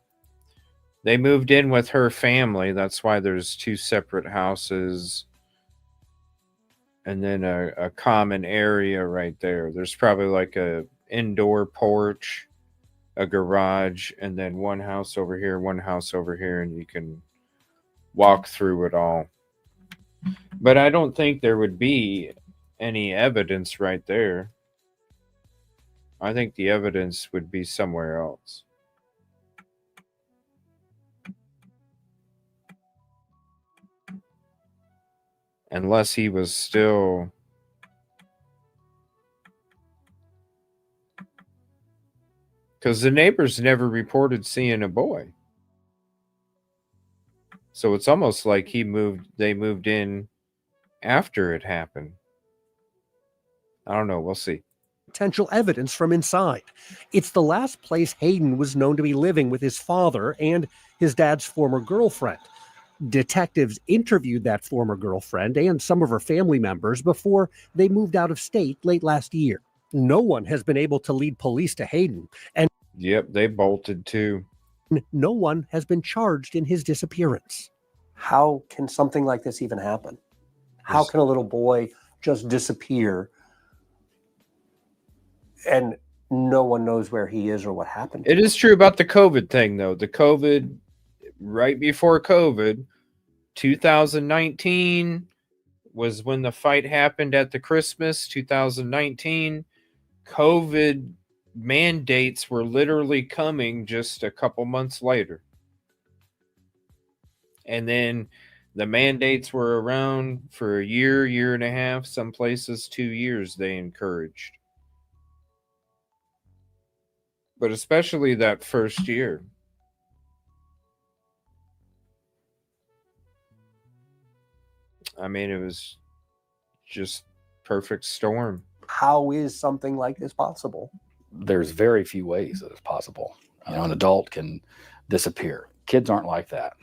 They moved in with her family. That's why there's two separate houses. And then a common area right there. There's probably like a indoor porch, a garage, and then one house over here, one house over here, and you can walk through it all. But I don't think there would be any evidence right there. I think the evidence would be somewhere else. Unless he was still... Because the neighbors never reported seeing a boy. So it's almost like they moved in after it happened. I don't know. We'll see. Potential evidence from inside. It's the last place Hayden was known to be living with his father and his dad's former girlfriend. Detectives interviewed that former girlfriend and some of her family members before they moved out of state late last year. No one has been able to lead police to Hayden, and Yep, they bolted too. no one has been charged in his disappearance. How can something like this even happen? How can a little boy just disappear and no one knows where he is or what happened to It him? is true about the COVID thing, though. The COVID, right before COVID, 2019 was when the fight happened at the Christmas. 2019, COVID mandates were literally coming just a couple months later. And then the mandates were around for a year, year and a half, some places 2 years they encouraged. But especially that first year. I mean, it was just perfect storm. How is something like this possible? There's very few ways that it's possible. An adult can disappear. Kids aren't like that.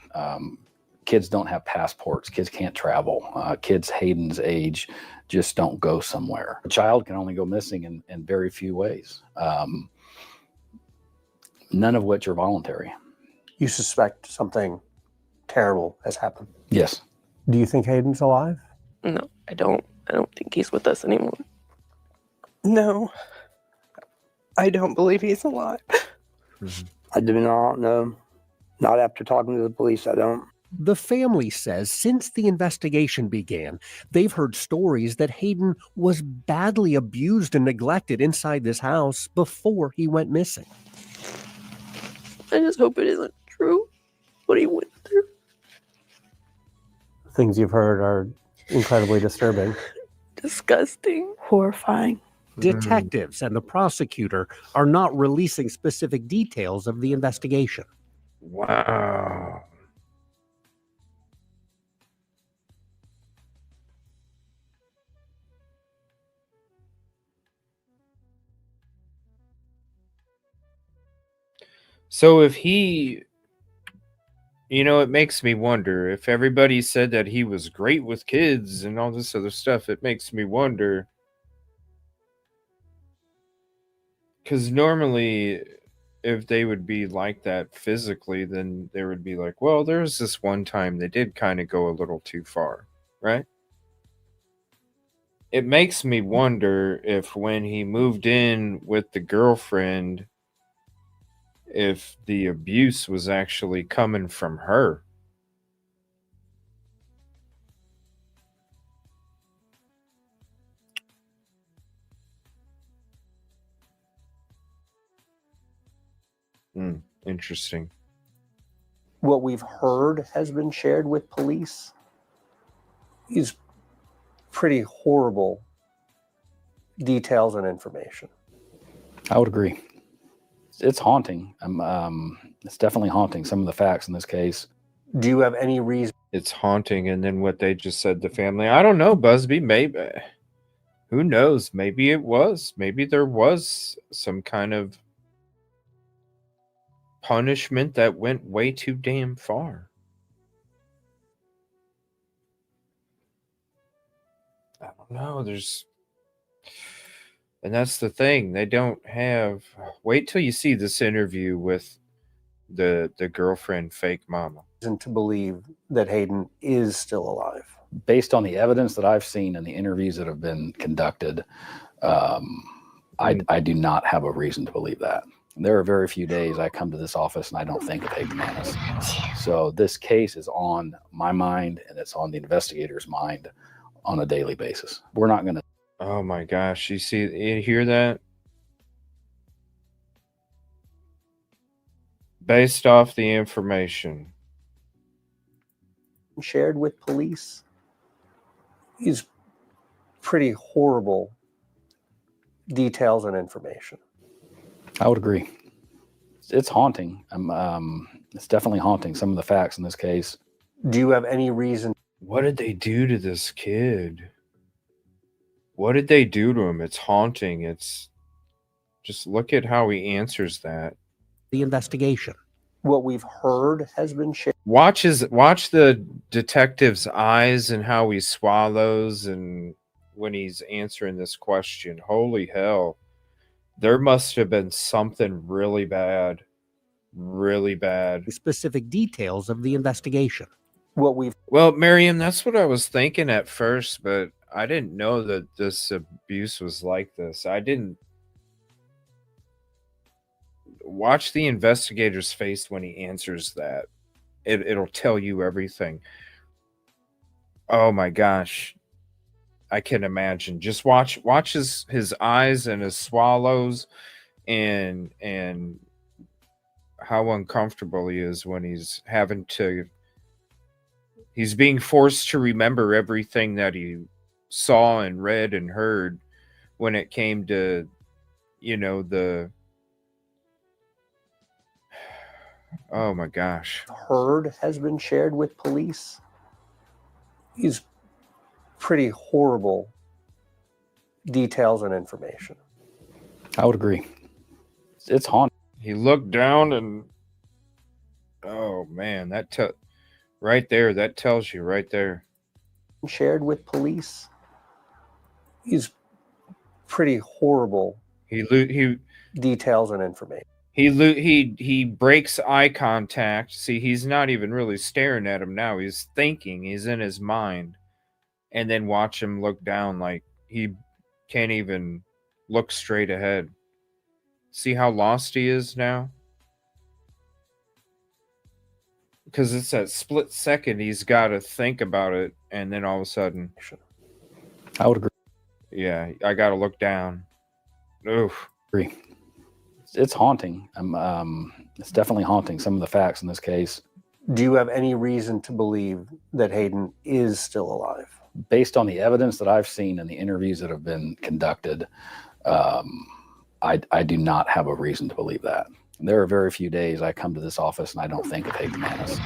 Kids don't have passports. Kids can't travel. Kids Hayden's age just don't go somewhere. A child can only go missing in very few ways, none of which are voluntary. You suspect something terrible has happened. Yes. Do you think Hayden's alive? No, I don't. I don't think he's with us anymore. No, I don't believe he's alive. I do not know. Not after talking to the police, I don't. The family says since the investigation began, they've heard stories that Hayden was badly abused and neglected inside this house before he went missing. I just hope it isn't true, what he went through. Things you've heard are incredibly disturbing. Disgusting. Horrifying. Detectives and the prosecutor are not releasing specific details of the investigation. Wow. So if he, it makes me wonder if everybody said that he was great with kids and all this other stuff, it makes me wonder. Because normally, if they would be like that physically, then there would be like, well, there's this one time they did kind of go a little too far, right? It makes me wonder if when he moved in with the girlfriend, if the abuse was actually coming from her. Interesting. What we've heard has been shared with police is pretty horrible details and information. I would agree. It's haunting. It's definitely haunting, some of the facts in this case. Do you have any reason? It's haunting. And then what they just said to family, I don't know, Busby, maybe. Who knows? Maybe it was. Maybe there was some kind of punishment that went way too damn far. I don't know. And that's the thing. They don't have. Wait till you see this interview with the girlfriend, fake mama. Reason to believe that Hayden is still alive. Based on the evidence that I've seen and the interviews that have been conducted, I do not have a reason to believe that. There are very few days I come to this office and I don't think of Hayden Manis. So this case is on my mind and it's on the investigator's mind on a daily basis. We're not going to. Oh my gosh. You hear that? Based off the information shared with police is pretty horrible details and information. I would agree. It's haunting. It's definitely haunting, some of the facts in this case. Do you have any reason? What did they do to this kid? What did they do to him? It's haunting. It's just look at how he answers that. The investigation. What we've heard has been shared. Watch the detective's eyes and how he swallows and when he's answering this question. Holy hell. There must have been something really bad. Really bad. Specific details of the investigation. Well, Miriam, that's what I was thinking at first, but I didn't know that this abuse was like this. I didn't watch the investigator's face when he answers that. It'll tell you everything. Oh my gosh. I can imagine. Just watch his eyes and his swallows and how uncomfortable he is when he's being forced to remember everything that he saw and read and heard when it came to, oh my gosh. Heard has been shared with police is pretty horrible details and information. I would agree. It's haunting. He looked down and oh man, right there, that tells you right there. Shared with police is pretty horrible. He details and information. He breaks eye contact. See, he's not even really staring at him now. He's thinking. He's in his mind. And then watch him look down like he can't even look straight ahead. See how lost he is now? Because it's that split second he's got to think about it, and then all of a sudden... I would agree. Yeah, I got to look down. Oof. Agree. It's haunting. It's definitely haunting, some of the facts in this case. Do you have any reason to believe that Hayden is still alive? Based on the evidence that I've seen and the interviews that have been conducted, I do not have a reason to believe that. There are very few days I come to this office and I don't think of Hayden Manis.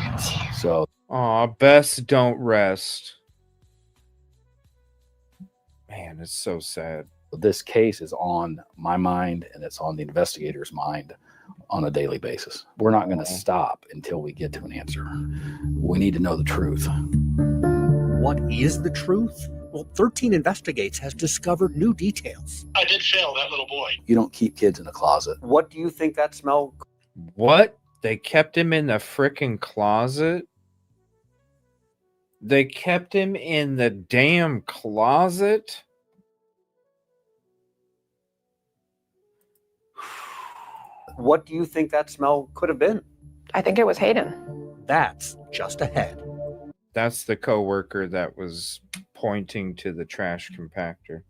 So, aw, best don't rest. Man, it's so sad. This case is on my mind and it's on the investigator's mind on a daily basis. We're not going to stop until we get to an answer. We need to know the truth. What is the truth? Well, 13 Investigates has discovered new details. I did fail that little boy. You don't keep kids in a closet. What do you think that smell? What? They kept him in the frickin' closet? They kept him in the damn closet? What do you think that smell could have been? I think it was Hayden. That's just ahead. That's the coworker that was pointing to the trash compactor.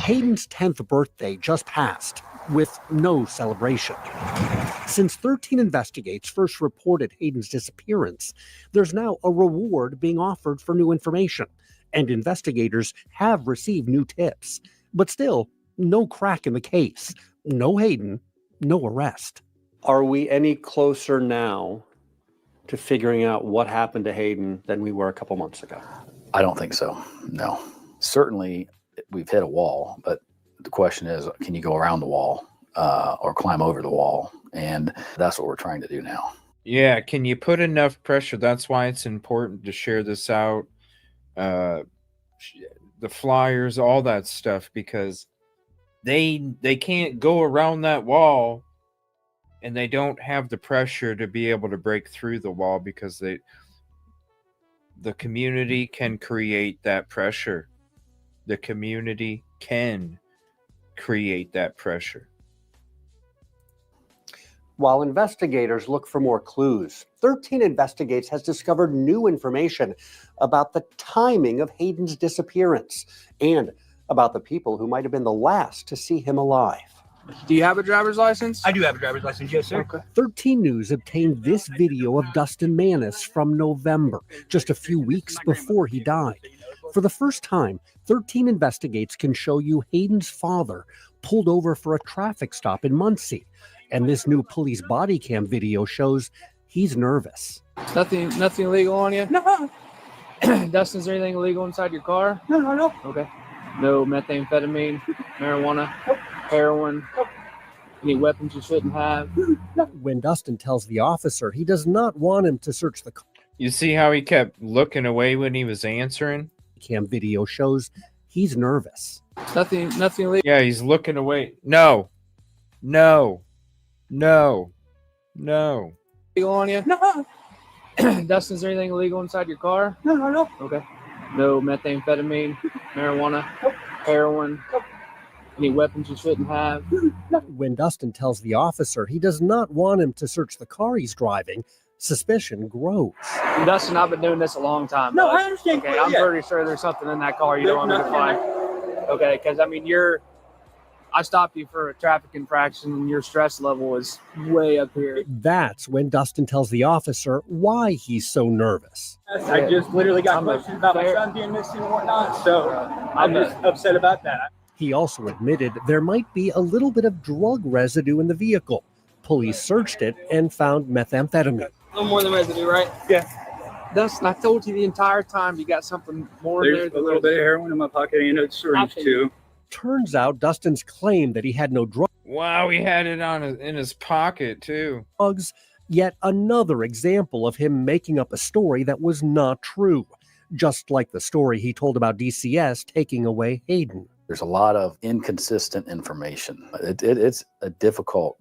Hayden's 10th birthday just passed with no celebration. Since 13 Investigates first reported Hayden's disappearance, there's now a reward being offered for new information, and investigators have received new tips. But still, no crack in the case. No Hayden, no arrest. Are we any closer now to figuring out what happened to Hayden than we were a couple months ago? I don't think so. No. Certainly, we've hit a wall, but the question is, can you go around the wall or climb over the wall? And that's what we're trying to do now. Yeah, can you put enough pressure? That's why it's important to share this out. The flyers, all that stuff, because they can't go around that wall and they don't have the pressure to be able to break through the wall because the community can create that pressure. The community can create that pressure. While investigators look for more clues, 13 Investigates has discovered new information about the timing of Hayden's disappearance and about the people who might have been the last to see him alive. Do you have a driver's license? I do have a driver's license, yes, sir. Okay. 13 News obtained this video of Dustin Manis from November, just a few weeks before he died. For the first time, 13 Investigates can show you Hayden's father pulled over for a traffic stop in Muncie, And this new police body cam video shows he's nervous. Nothing illegal on you? No, Dustin, is there anything illegal inside your car? no. Okay. No methamphetamine, marijuana, heroin, any weapons you shouldn't have? When Dustin tells the officer he does not want him to search the You see how he kept looking away when he was answering? cam video shows he's nervous. Nothing illegal. Yeah, he's looking away. No. Illegal on you? No, Dustin, is there anything illegal inside your car? no. Okay. No methamphetamine, marijuana, heroin, any weapons you shouldn't have? When Dustin tells the officer he does not want him to search the car he's driving, suspicion grows. Dustin, I've been doing this a long time. No, bud. I understand. Okay, I'm pretty sure there's something in that car you don't want me to find. Okay, because I mean, I stopped you for a traffic infraction and your stress level is way up here. That's when Dustin tells the officer why he's so nervous. I just literally got questions about my son being missing and whatnot, so I'm just upset about that. He also admitted there might be a little bit of drug residue in the vehicle. Police searched it and found methamphetamine. No more than residue, right? Yeah. Dustin, I told you the entire time you got something more in there. There's a little bit of heroin in my pocket and a syringe too. Turns out Dustin's claim that he had no Wow, he had it in his pocket too. drugs, yet another example of him making up a story that was not true, just like the story he told about DCS taking away Hayden. There's a lot of inconsistent information. It's a difficult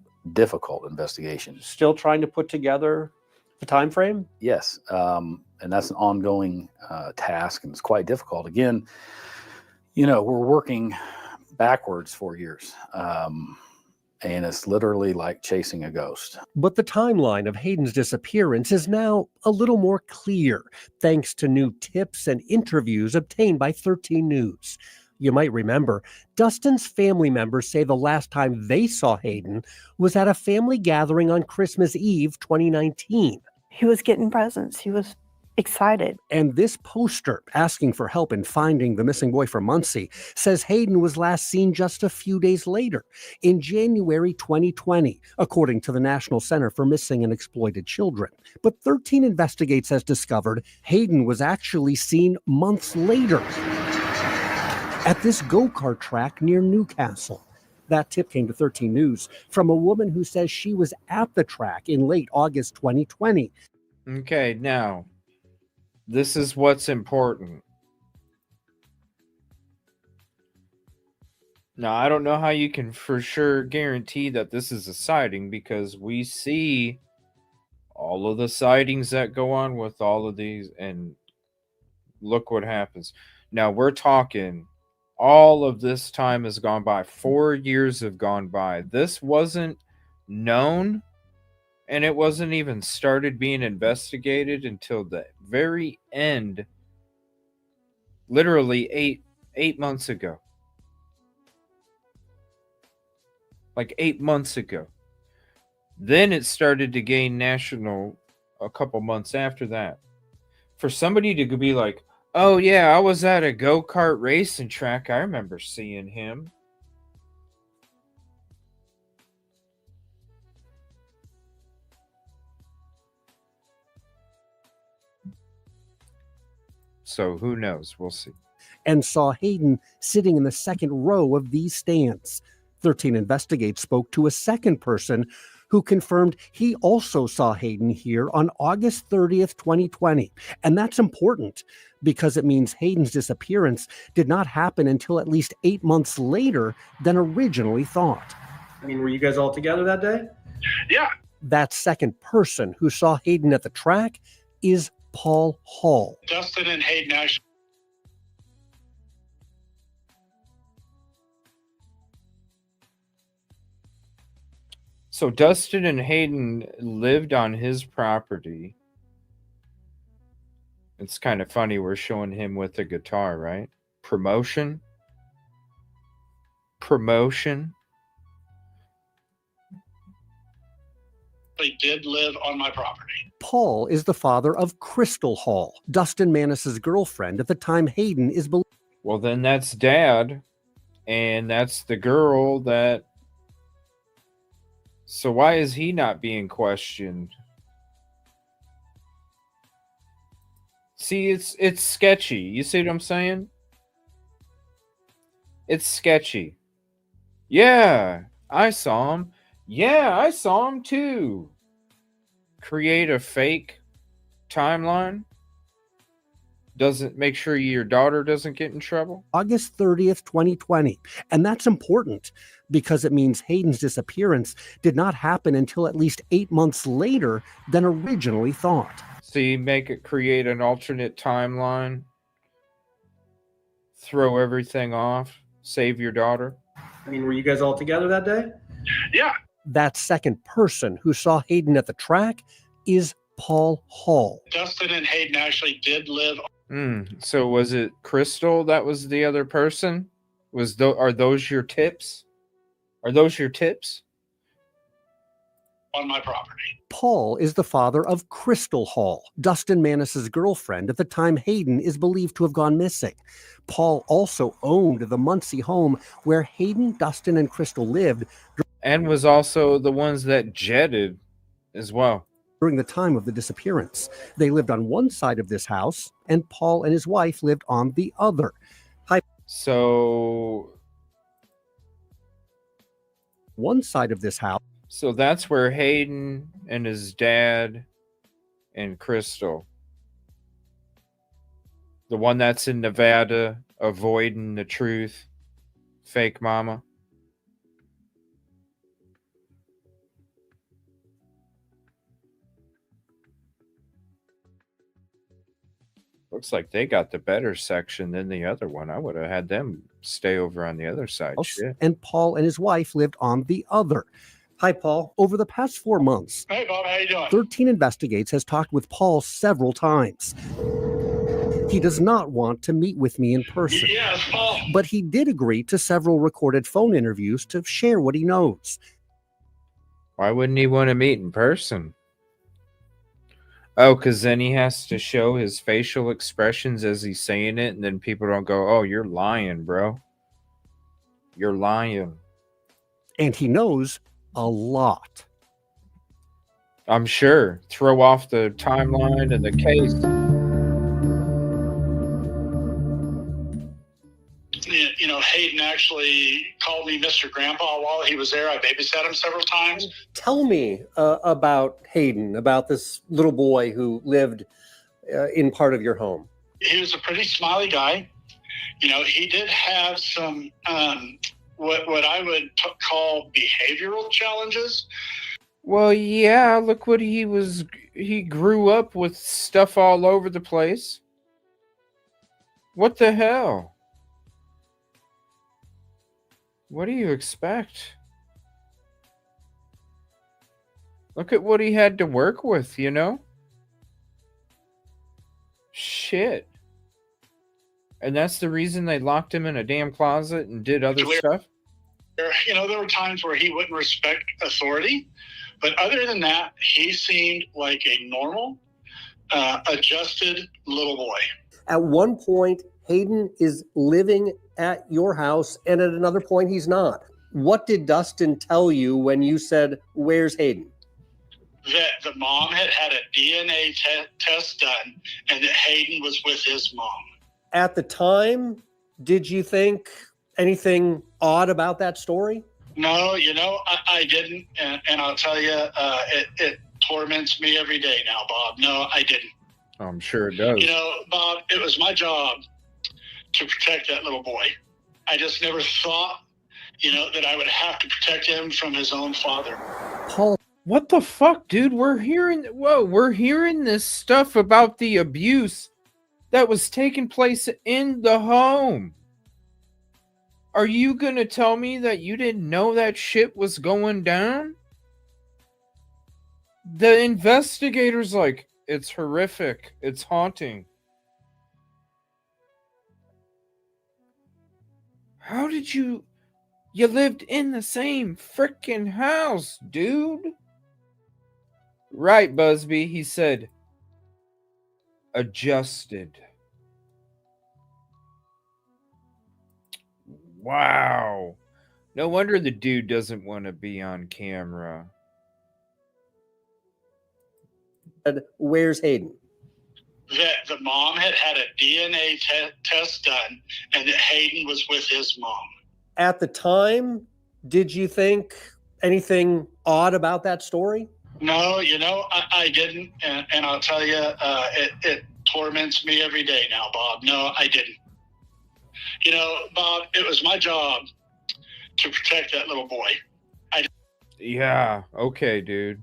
investigation. Still trying to put together the time frame? Yes, and that's an ongoing task, and it's quite difficult. Again, we're working backwards 4 years, and it's literally like chasing a ghost. But the timeline of Hayden's disappearance is now a little more clear, thanks to new tips and interviews obtained by 13 News. You might remember, Dustin's family members say the last time they saw Hayden was at a family gathering on Christmas Eve 2019. He was getting presents. He was excited. And this poster asking for help in finding the missing boy from Muncie says Hayden was last seen just a few days later, in January 2020, according to the National Center for Missing and Exploited Children. But 13 Investigates has discovered Hayden was actually seen months later at this go-kart track near Newcastle. That tip came to 13 News from a woman who says she was at the track in late August 2020. Okay, now, this is what's important. Now, I don't know how you can for sure guarantee that this is a sighting, because we see all of the sightings that go on with all of these, and look what happens. Now, we're talking all of this time has gone by. 4 years have gone by. This wasn't known, and it wasn't even started being investigated until the very end, literally eight months ago. Like 8 months ago. Then it started to gain national a couple months after that. For somebody to be like, oh yeah, I was at a go-kart racing track, I remember seeing him. So who knows? We'll see. And saw Hayden sitting in the second row of these stands. 13 Investigates spoke to a second person who confirmed he also saw Hayden here on August 30th, 2020. And that's important because it means Hayden's disappearance did not happen until at least 8 months later than originally thought. I mean, were you guys all together that day? Yeah. That second person who saw Hayden at the track is Paul Hall. Dustin and Hayden actually. So Dustin and Hayden lived on his property. It's kind of funny we're showing him with a guitar, right? Promotion. They did live on my property. Paul is the father of Crystal Hall, Dustin Manis's girlfriend at the time Hayden is believed. Well, then that's Dad, and that's the girl that So why is he not being questioned? See, it's sketchy. You see what I'm saying? It's sketchy. Yeah, I saw him. Yeah, I saw him too. Create a fake timeline. Doesn't make sure your daughter doesn't get in trouble. August 30th, 2020. And that's important because it means Hayden's disappearance did not happen until at least 8 months later than originally thought. So you create an alternate timeline, throw everything off, save your daughter. I mean, were you guys all together that day? Yeah. That second person who saw Hayden at the track is Paul Hall. Dustin and Hayden actually did live. So was it Crystal that was the other person? Are those your tips? Are those your tips? On my property. Paul is the father of Crystal Hall, Dustin Manis's girlfriend at the time Hayden is believed to have gone missing. Paul also owned the Muncie home where Hayden, Dustin, and Crystal lived. And was also the ones that jetted as well. During the time of the disappearance. They lived on one side of this house, and Paul and his wife lived on the other. So one side of this house. So that's where Hayden and his dad and Crystal. The one that's in Nevada, avoiding the truth. Fake mama. Looks like they got the better section than the other one. I would have had them stay over on the other side. Shit. And Paul and his wife lived on the other. Hi, Paul. Over the past 4 months, Hey, Bob, how you doing? 13 Investigates has talked with Paul several times. He does not want to meet with me in person. Yes, Paul. But he did agree to several recorded phone interviews to share what he knows. Why wouldn't he want to meet in person? Oh, because then he has to show his facial expressions as he's saying it, and then people don't go, oh, you're lying, bro. You're lying. And he knows a lot. I'm sure. Throw off the timeline and the case. You know, Hayden actually called me Mr. Grandpa while he was there. I babysat him several times. Tell me about Hayden, about this little boy who lived in part of your home. He was a pretty smiley guy. You know, he did have some what I would call behavioral challenges. Well, yeah, look what he grew up with stuff all over the place. What the hell? What do you expect? Look at what he had to work with, you know? Shit. And that's the reason they locked him in a damn closet and did other stuff? You know, there were times where he wouldn't respect authority. But other than that, he seemed like a normal, adjusted little boy. At one point, Hayden is living at your house, and at another point, he's not. What did Dustin tell you when you said, where's Hayden? That the mom had a DNA test done, and that Hayden was with his mom. At the time, did you think anything odd about that story? No, you know, I didn't. And I'll tell you, it torments me every day now, Bob. No, I didn't. I'm sure it does. You know, Bob, it was my job to protect that little boy. I just never thought, you know, that I would have to protect him from his own father. Paul. What the fuck, dude? We're hearing this stuff about the abuse that was taking place in the home. Are you going to tell me that you didn't know that shit was going down? The investigators like, it's horrific. It's haunting. How did you lived in the same freaking house, dude? Right, Busby, he said, adjusted. Wow. No wonder the dude doesn't want to be on camera. Where's Hayden? That the mom had a DNA test done and that Hayden was with his mom. At the time, did you think anything odd about that story? No, I didn't. And I'll tell you, it torments me every day now, Bob. No, I didn't. Bob, it was my job to protect that little boy. Yeah, okay, dude.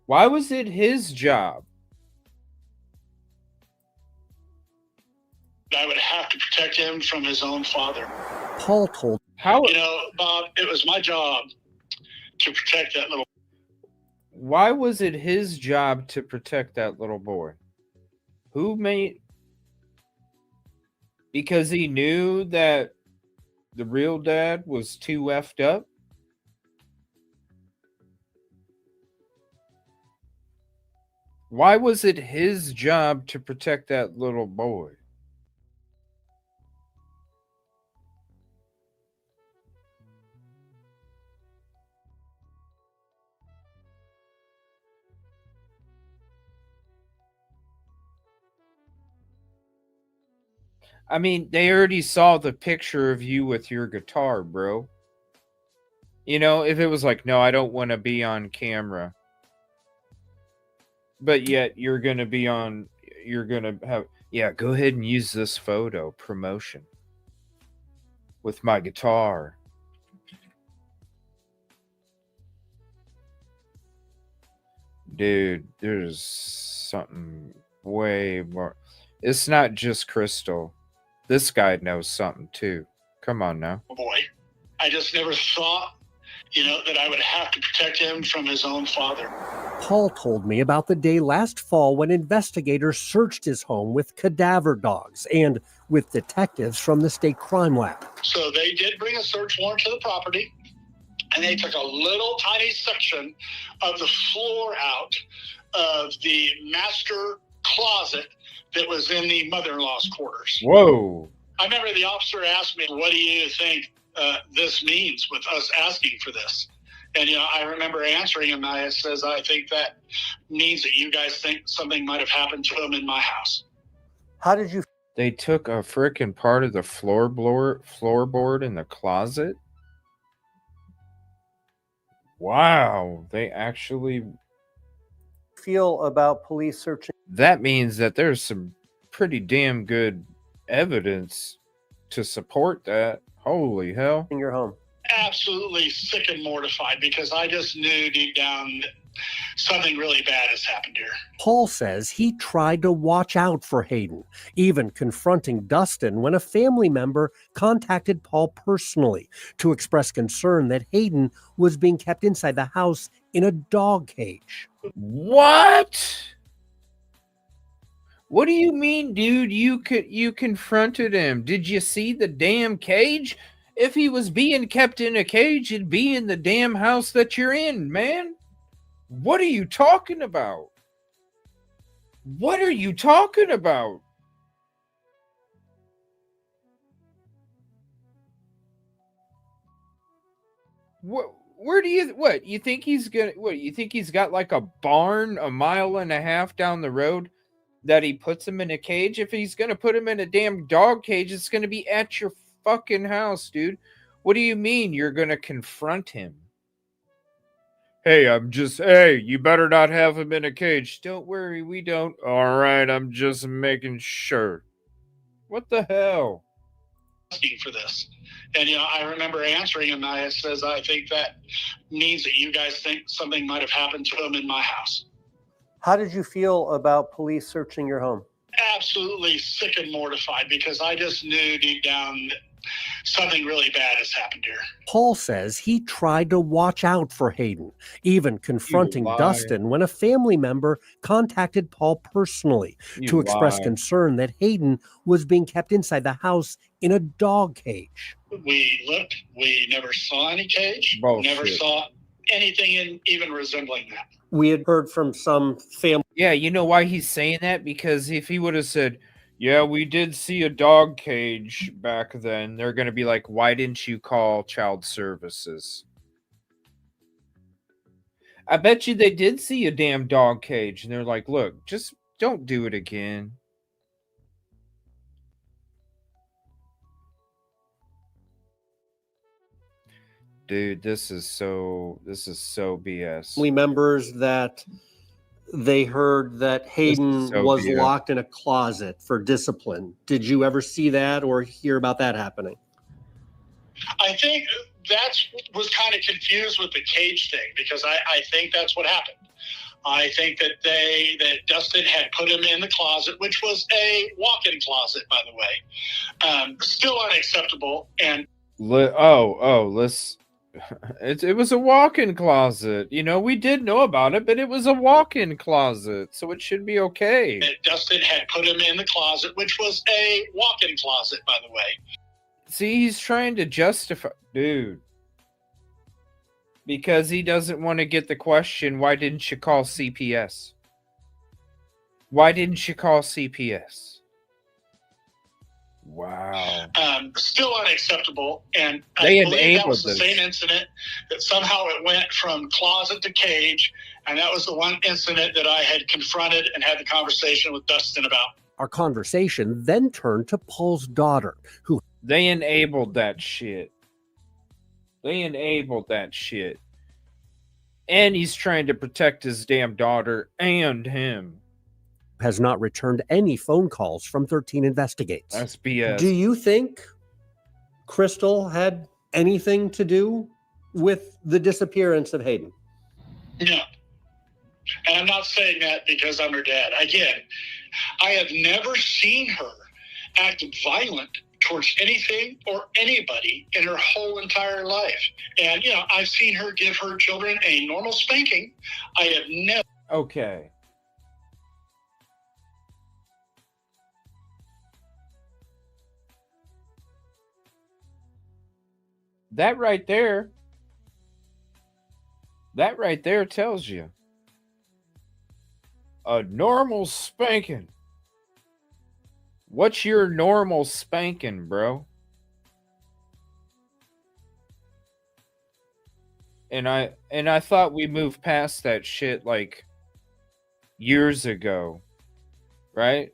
Why was it his job? I would have to protect him from his own father. Paul told Bob, it was my job to protect that little. Why was it his job to protect that little boy? Because he knew that the real dad was too effed up? Why was it his job to protect that little boy? I mean, they already saw the picture of you with your guitar, bro. If it was like, no, I don't want to be on camera. But yet you're going to have, go ahead and use this photo promotion with my guitar. Dude, there's something way more. It's not just Crystal. This guy knows something too. Come on now. Boy, I just never thought, that I would have to protect him from his own father. Paul told me about the day last fall when investigators searched his home with cadaver dogs and with detectives from the state crime lab. So they did bring a search warrant to the property, and they took a little tiny section of the floor out of the master closet that was in the mother-in-law's quarters. Whoa. I remember the officer asked me, what do you think this means with us asking for this? And, I remember answering him. I says, I think that means that you guys think something might have happened to him in my house. How did you? They took a freaking part of the floorboard in the closet? Wow. They actually feel about police searching? That means that there's some pretty damn good evidence to support that. Holy hell. In your home. Absolutely sick and mortified because I just knew deep down that something really bad has happened here. Paul says he tried to watch out for Hayden, even confronting Dustin when a family member contacted Paul personally to express concern that Hayden was being kept inside the house in a dog cage. What? What do you mean, dude? You confronted him. Did you see the damn cage? If he was being kept in a cage, it'd be in the damn house that you're in, man. What are you talking about? What are you talking about? You think he's got like a barn a mile and a half down the road that he puts him in a cage? If he's gonna put him in a damn dog cage, it's gonna be at your fucking house, dude. What do you mean you're gonna confront him? Hey, you better not have him in a cage. Don't worry, we don't. All right, I'm just making sure. What the hell? Asking for this. And, I remember answering him. I says, I think that means that you guys think something might have happened to him in my house. How did you feel about police searching your home? Absolutely sick and mortified because I just knew deep down that something really bad has happened here. Paul says he tried to watch out for Hayden, even confronting Dustin when a family member contacted Paul personally to express concern that Hayden was being kept inside the house in a dog cage. We looked, we never saw any cage, never saw anything even resembling that. We had heard from some family. Yeah, you know why he's saying that? Because if he would have said, yeah, we did see a dog cage back then, they're going to be like, why didn't you call child services? I bet you they did see a damn dog cage, and they're like, "Look, just don't do it again." Dude, this is so BS. Family members that they heard that Hayden so was BS. locked in a closet for discipline. Did you ever see that or hear about that happening? I think that was kind of confused with the cage thing, because I think that's what happened. I think that Dustin had put him in the closet, which was a walk-in closet, by the way. Still unacceptable. And it was a walk-in closet. You know, we did know about it, but it was a walk-in closet, so it should be okay. Dustin had put him in the closet, which was a walk-in closet, by the way. See, he's trying to justify, dude, because he doesn't want to get the question, why didn't you call CPS? Why didn't you call CPS? Wow. Still unacceptable. And They I believe that enabled was the this. same incident, that somehow it went from closet to cage. And that was the one incident that I had confronted and had the conversation with Dustin about. Our conversation then turned to Paul's daughter, who They enabled that shit. And he's trying to protect his damn daughter and him. has not returned any phone calls from 13 Investigates. That's BS. Do you think Crystal had anything to do with the disappearance of Hayden? No. And I'm not saying that because I'm her dad. Again, I have never seen her act violent towards anything or anybody in her whole entire life. And, you know, I've seen her give her children a normal spanking. I have never. Okay. That right there tells you a normal spanking. What's your normal spanking, bro? And I thought we moved past that shit like years ago, right?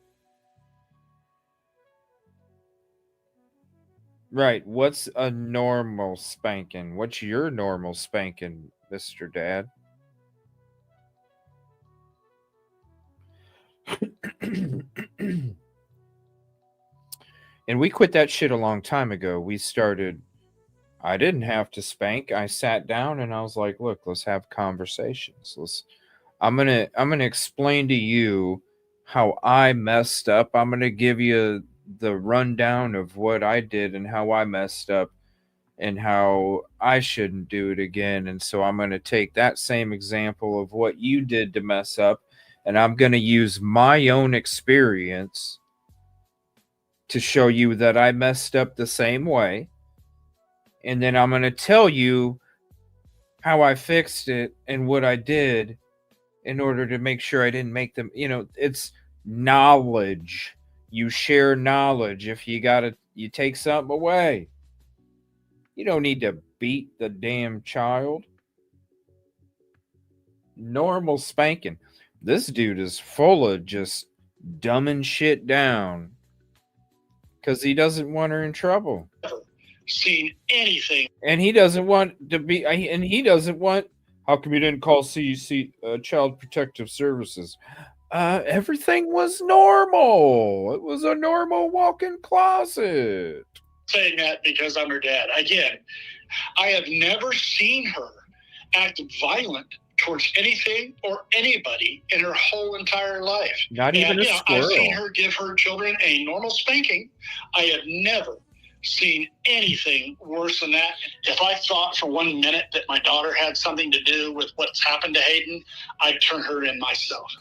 Right. What's a normal spanking? What's your normal spanking, Mr. Dad? And we quit that shit a long time ago. I didn't have to spank. I sat down and I was like, look, let's have conversations. I'm gonna explain to you how I messed up. I'm gonna give you the rundown of what I did and how I messed up and how I shouldn't do it again. And so I'm going to take that same example of what you did to mess up, and I'm going to use my own experience to show you that I messed up the same way. And then I'm going to tell you how I fixed it and what I did in order to make sure I didn't make them, it's knowledge. You share knowledge. If you take something away. You don't need to beat the damn child. Normal spanking. This dude is full of just dumbing shit down because he doesn't want her in trouble. Seen anything. And he doesn't want to be, and he doesn't want, how come you didn't call CUC, Child Protective Services? Everything was normal. It was a normal walk-in closet. Saying that because I'm her dad. Again, I have never seen her act violent towards anything or anybody in her whole entire life. Not even a squirrel. I've seen her give her children a normal spanking. I have never seen anything worse than that. If I thought for 1 minute that my daughter had something to do with what's happened to Hayden, I'd turn her in myself.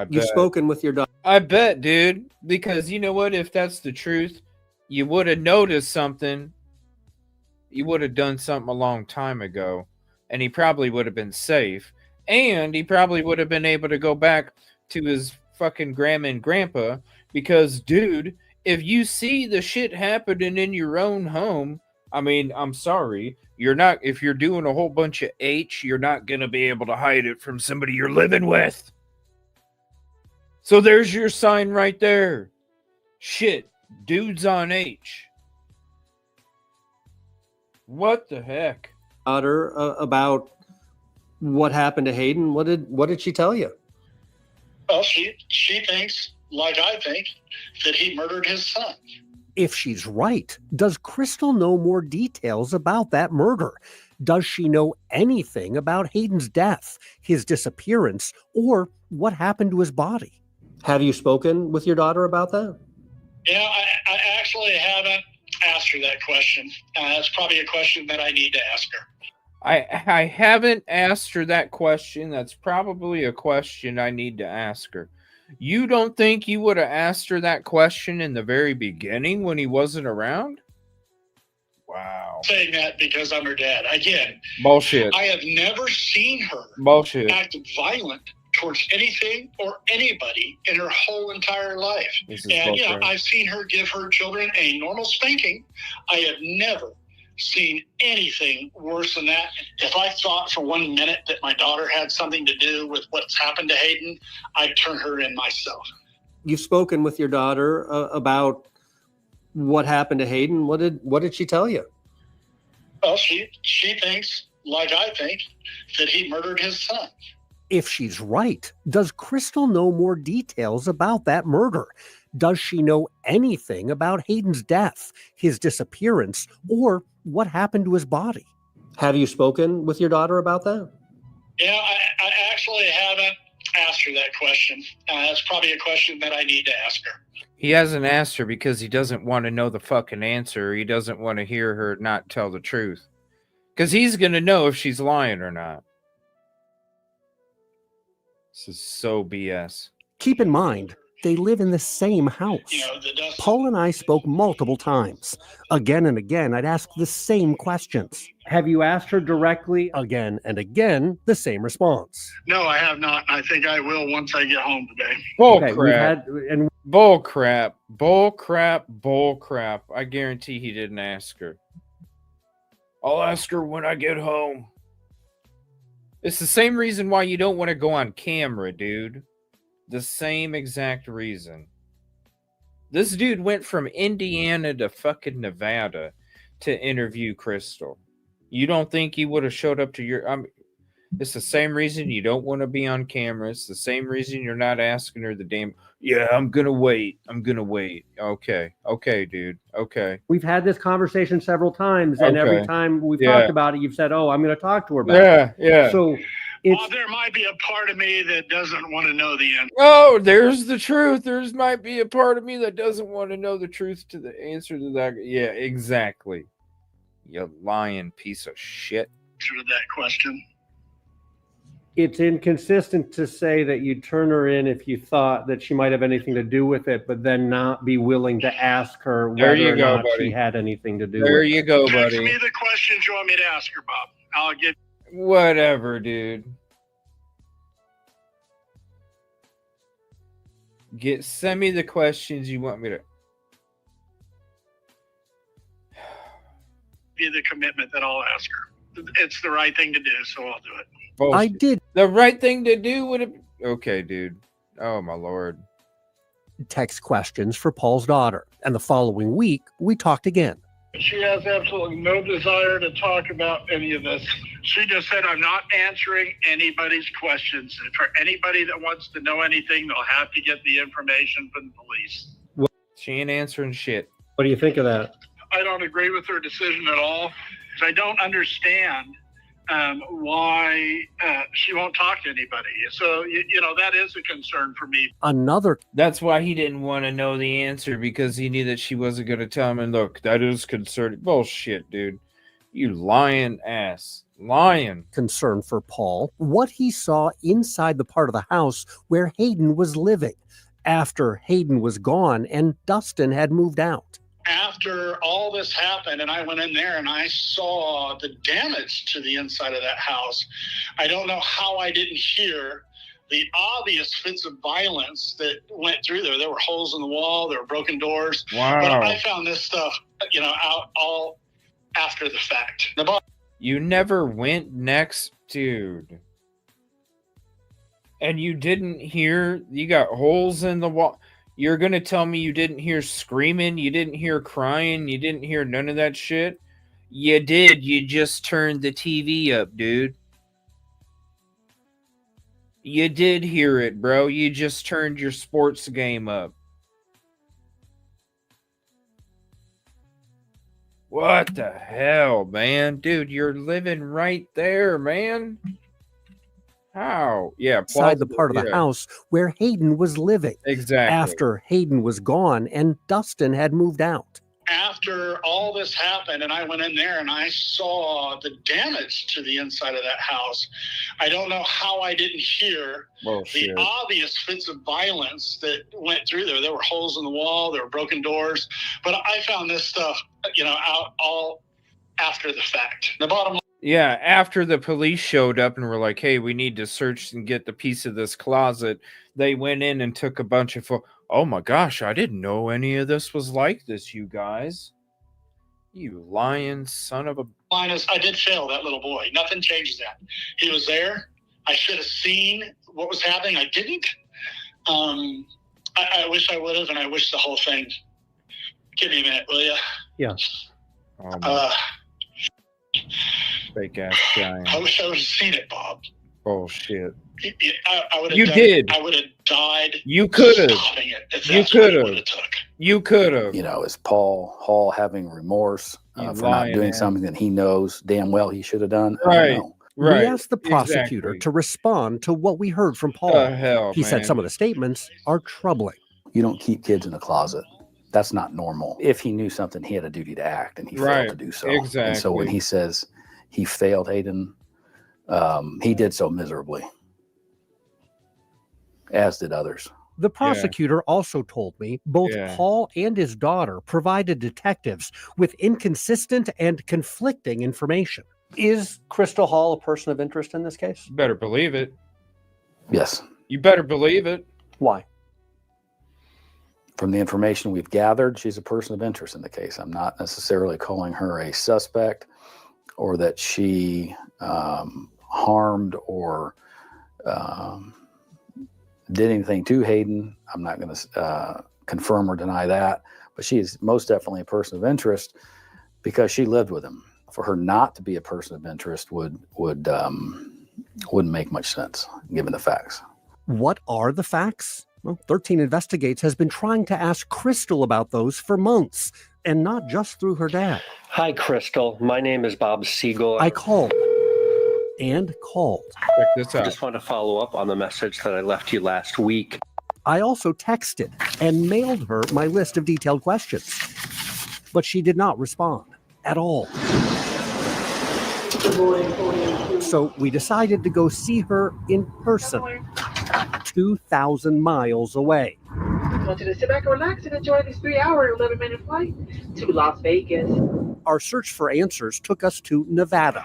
You've spoken with your daughter. I bet, dude. Because you know what? If that's the truth, you would have noticed something. You would have done something a long time ago. And he probably would have been safe. And he probably would have been able to go back to his fucking grandma and grandpa. Because, dude, if you see the shit happening in your own home, I mean, I'm sorry. You're not, if you're doing a whole bunch of H, you're not going to be able to hide it from somebody you're living with. So there's your sign right there. Shit, dudes on H. What the heck? About what happened to Hayden. What did she tell you? Well, she thinks, like I think, that he murdered his son. If she's right, does Crystal know more details about that murder? Does she know anything about Hayden's death, his disappearance, or what happened to his body? Have you spoken with your daughter about that? I actually haven't asked her that question. That's probably a question that I need to ask her. I haven't asked her that question. That's probably a question I need to ask her. You don't think you would have asked her that question in the very beginning when he wasn't around? Wow. Saying that because I'm her dad. Again, bullshit. I have never seen her act violent towards anything or anybody in her whole entire life. And, I've seen her give her children a normal spanking. I have never seen anything worse than that. If I thought for 1 minute that my daughter had something to do with what's happened to Hayden, I'd turn her in myself. You've spoken with your daughter about what happened to Hayden. What did she tell you? Well, she thinks, like I think, that he murdered his son. If she's right, does Crystal know more details about that murder? Does she know anything about Hayden's death, his disappearance, or what happened to his body? Have you spoken with your daughter about that? I actually haven't asked her that question. That's probably a question that I need to ask her. He hasn't asked her because he doesn't want to know the fucking answer. He doesn't want to hear her not tell the truth. Because he's going to know if she's lying or not. This is so BS. Keep in mind, they live in the same house. Paul and I spoke multiple times. Again and again, I'd ask the same questions. Have you asked her directly? Again and again, the same response. No, I have not. I think I will once I get home today. Bull crap. Bull crap. Bull crap. Bull crap. I guarantee he didn't ask her. I'll ask her when I get home. It's the same reason why you don't want to go on camera, dude. The same exact reason. This dude went from Indiana to fucking Nevada to interview Crystal. You don't think he would have showed up to your... it's the same reason you don't want to be on camera. It's the same reason you're not asking her the damn... Yeah, I'm going to wait. I'm going to wait. Okay. Okay, dude. Okay. We've had this conversation several times, and every time we've talked about it, you've said, oh, I'm going to talk to her about it. Yeah. So there might be a part of me that doesn't want to know the answer. Oh, there's the truth. There's might be a part of me that doesn't want to know the truth to the answer to that. Yeah, exactly. You lying piece of shit. To that question. It's inconsistent to say that you'd turn her in if you thought that she might have anything to do with it, but then not be willing to ask her whether or not she had anything to do with it. There you go, buddy. Text me the questions you want me to ask her, Bob. I'll get... Whatever, dude. Send me the questions you want me to... Be the commitment that I'll ask her. It's the right thing to do, so I'll do it. Bullshit. I did. The right thing to do would have... Okay, dude. Oh, my Lord. Text questions for Paul's daughter. And the following week, we talked again. She has absolutely no desire to talk about any of this. She just said, I'm not answering anybody's questions. And for anybody that wants to know anything, they'll have to get the information from the police. She ain't answering shit. What do you think of that? I don't agree with her decision at all. I don't understand why she won't talk to anybody. So, that is a concern for me. That's why he didn't want to know the answer, because he knew that she wasn't going to tell him. And look, that is concerning. Bullshit, dude. You lying ass. Lying. Concern for Paul, what he saw inside the part of the house where Hayden was living after Hayden was gone and Dustin had moved out. After all this happened and I went in there and I saw the damage to the inside of that house, I don't know how I didn't hear the obvious fits of violence that went through there. There were holes in the wall, there were broken doors. Wow. But I found this stuff, out all after the fact. You never went next, dude. And you didn't hear, you got holes in the wall. You're going to tell me you didn't hear screaming, you didn't hear crying, you didn't hear none of that shit? You did. You just turned the TV up, dude. You did hear it, bro. You just turned your sports game up. What the hell, man? Dude, you're living right there, man. How? Yeah, Inside the part of the house where Hayden was living. Exactly. After Hayden was gone and Dustin had moved out. After all this happened, and I went in there and I saw the damage to the inside of that house, I don't know how I didn't hear the obvious fits of violence that went through there. There were holes in the wall, there were broken doors, but I found this stuff, out all after the fact. The bottom line. Yeah, after the police showed up and were like, hey, we need to search and get the piece of this closet, they went in and took a bunch of oh my gosh, I didn't know any of this was like this, you guys. You lying son of a... Linus, I did fail that little boy. Nothing changes that. He was there. I should have seen what was happening. I didn't. I wish I would have, and I wish the whole thing... Give me a minute, will you? Yeah. Fake ass guy. I wish I would have seen it, Bob. Bullshit. I would have You did. I would have died. You could have. Stopping it. If You that's what could it have. would've took. You could have. Is Paul Hall having remorse for not doing something that he knows damn well he should have done? I don't know. We asked the prosecutor to respond to what we heard from Paul. The hell, he said man. some of the statements are troubling. You don't keep kids in a closet. That's not normal. If he knew something, he had a duty to act, and he failed to do so. Exactly. And so when he says he failed Hayden, he did so miserably, as did others. The prosecutor also told me both Paul and his daughter provided detectives with inconsistent and conflicting information. Is Crystal Hall a person of interest in this case? You better believe it. Yes. You better believe it. Why? From the information we've gathered, she's a person of interest in the case. I'm not necessarily calling her a suspect or that she harmed or did anything to Hayden. I'm not going to confirm or deny that, but she is most definitely a person of interest because she lived with him. For her not to be a person of interest wouldn't make much sense given the facts. What are the facts? Well, 13 Investigates has been trying to ask Crystal about those for months, and not just through her dad. Hi, Crystal. My name is Bob Siegel. I called and called. Check this out. I just want to follow up on the message that I left you last week. I also texted and mailed her my list of detailed questions, but she did not respond at all. So we decided to go see her in person, 2,000 miles away. I want you to sit back and relax and enjoy this 3-hour, 11-minute flight to Las Vegas. Our search for answers took us to Nevada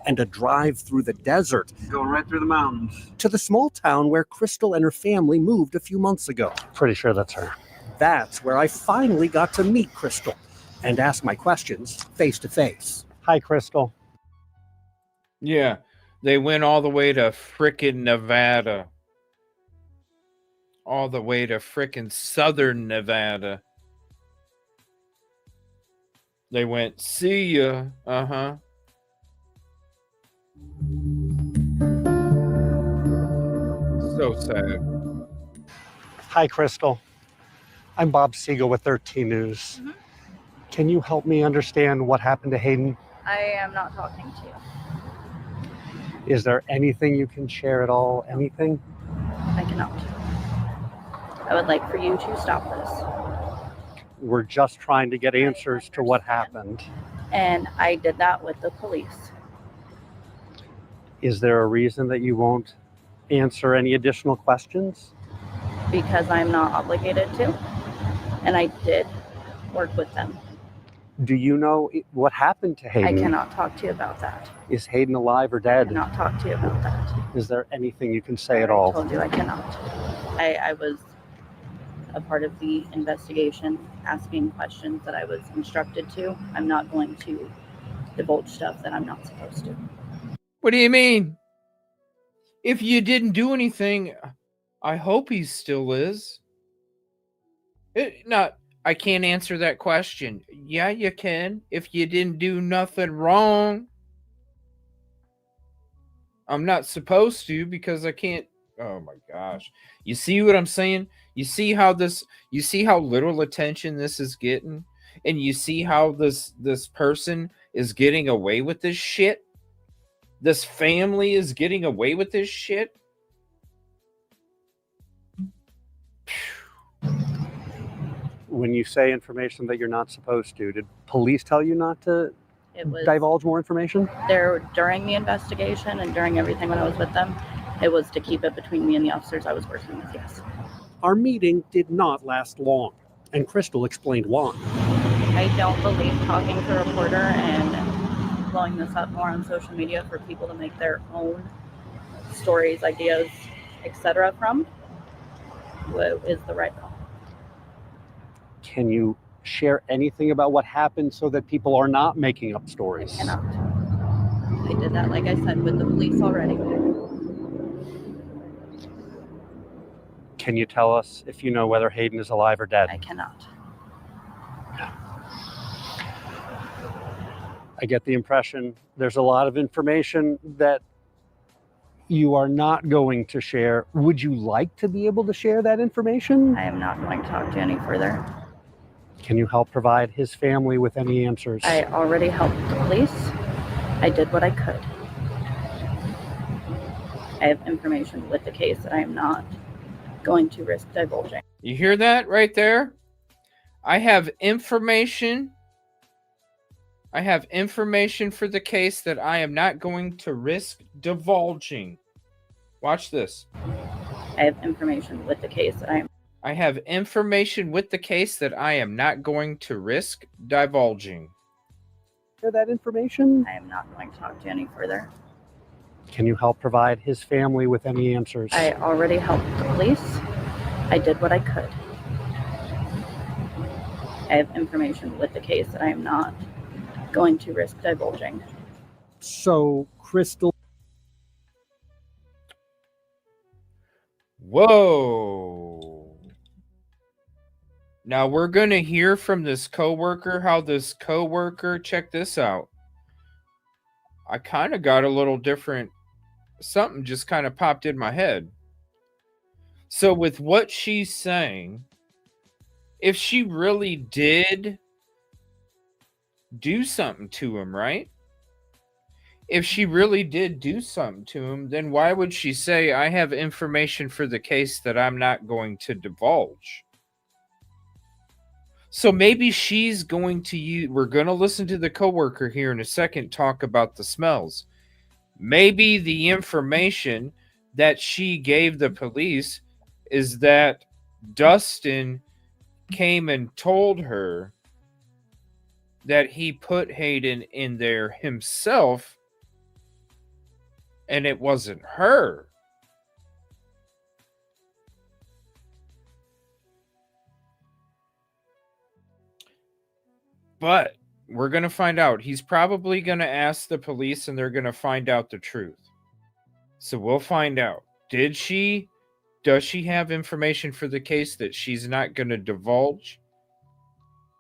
and a drive through the desert. Going right through the mountains. To the small town where Crystal and her family moved a few months ago. Pretty sure that's her. That's where I finally got to meet Crystal and ask my questions face to face. Hi, Crystal. Yeah, they went all the way to frickin' Nevada. All the way to frickin' southern Nevada. They went, see ya. Uh-huh. So sad. Hi, Crystal. I'm Bob Siegel with 13 News. Mm-hmm. Can you help me understand what happened to Hayden? I am not talking to you. Is there anything you can share at all? Anything? I cannot. I would like for you to stop this. We're just trying to get answers to what happened. And I did that with the police. Is there a reason that you won't answer any additional questions? Because I'm not obligated to. And I did work with them. Do you know what happened to Hayden? I cannot talk to you about that. Is Hayden alive or dead? I cannot talk to you about that. Is there anything you can say at all? I told you I cannot. I was a part of the investigation, asking questions that I was instructed to. I'm not going to divulge stuff that I'm not supposed to. What do you mean? If you didn't do anything, I hope he still is. I can't answer that question. Yeah, you can. If you didn't do nothing wrong. I'm not supposed to because I can't. Oh my gosh. You see what I'm saying? You see how little attention this is getting? And you see how this person is getting away with this shit? This family is getting away with this shit? When you say information that you're not supposed to, did police tell you not to divulge more information? During the investigation and during everything when I was with them, it was to keep it between me and the officers I was working with, yes. Our meeting did not last long, and Crystal explained why. I don't believe talking to a reporter and blowing this up more on social media for people to make their own stories, ideas, etc. from is the right call. Can you share anything about what happened so that people are not making up stories? I cannot. I did that, like I said, with the police already. Can you tell us if you know whether Hayden is alive or dead? I cannot. I get the impression there's a lot of information that you are not going to share. Would you like to be able to share that information? I am not going to talk to you any further. Can you help provide his family with any answers? I already helped the police. I did what I could. I have information with the case that I am not going to risk divulging. You hear that right there? I have information. I have information for the case that I am not going to risk divulging. Watch this. I have information with the case that I have information with the case that I am not going to risk divulging. Share that information? I am not going to talk to you any further. Can you help provide his family with any answers? I already helped the police. I did what I could. I have information with the case that I am not going to risk divulging. So, Crystal. Whoa. Now we're going to hear from this coworker how this coworker, check this out. I kind of got a little different. Something just kind of popped in my head. So with what she's saying, if she really did do something to him, right? If she really did do something to him, then why would she say, I have information for the case that I'm not going to divulge? So maybe she's going to use, we're going to listen to the coworker here in a second talk about the smells. Maybe the information that she gave the police is that Dustin came and told her that he put Hayden in there himself and it wasn't her. But we're going to find out. He's probably going to ask the police and they're going to find out the truth. So we'll find out. Does she have information for the case that she's not going to divulge?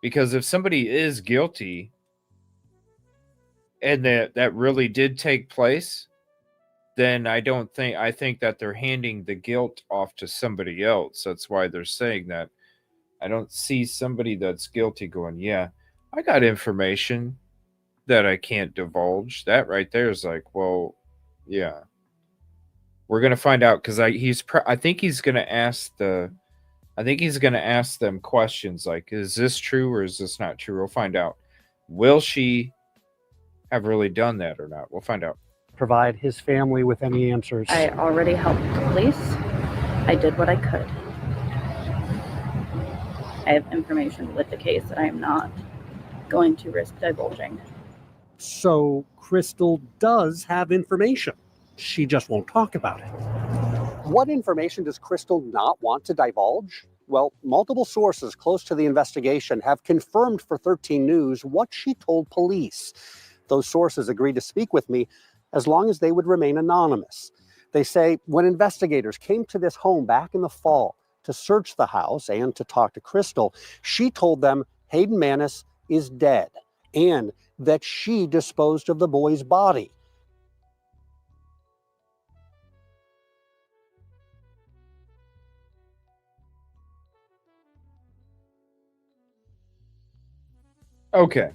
Because if somebody is guilty and that really did take place, then I think that they're handing the guilt off to somebody else. That's why they're saying that. I don't see somebody that's guilty going, yeah, I got information that I can't divulge. That right there is like, well, yeah. We're gonna find out because I think he's gonna ask them questions like, is this true or is this not true? We'll find out. Will she have really done that or not? We'll find out. Provide his family with any answers. I already helped the police. I did what I could. I have information with the case that I am not going to risk divulging. So Crystal does have information. She just won't talk about it. What information does Crystal not want to divulge? Well, multiple sources close to the investigation have confirmed for 13 News what she told police. Those sources agreed to speak with me as long as they would remain anonymous. They say when investigators came to this home back in the fall to search the house and to talk to Crystal, she told them Hayden Manis is dead and that she disposed of the boy's body. Okay.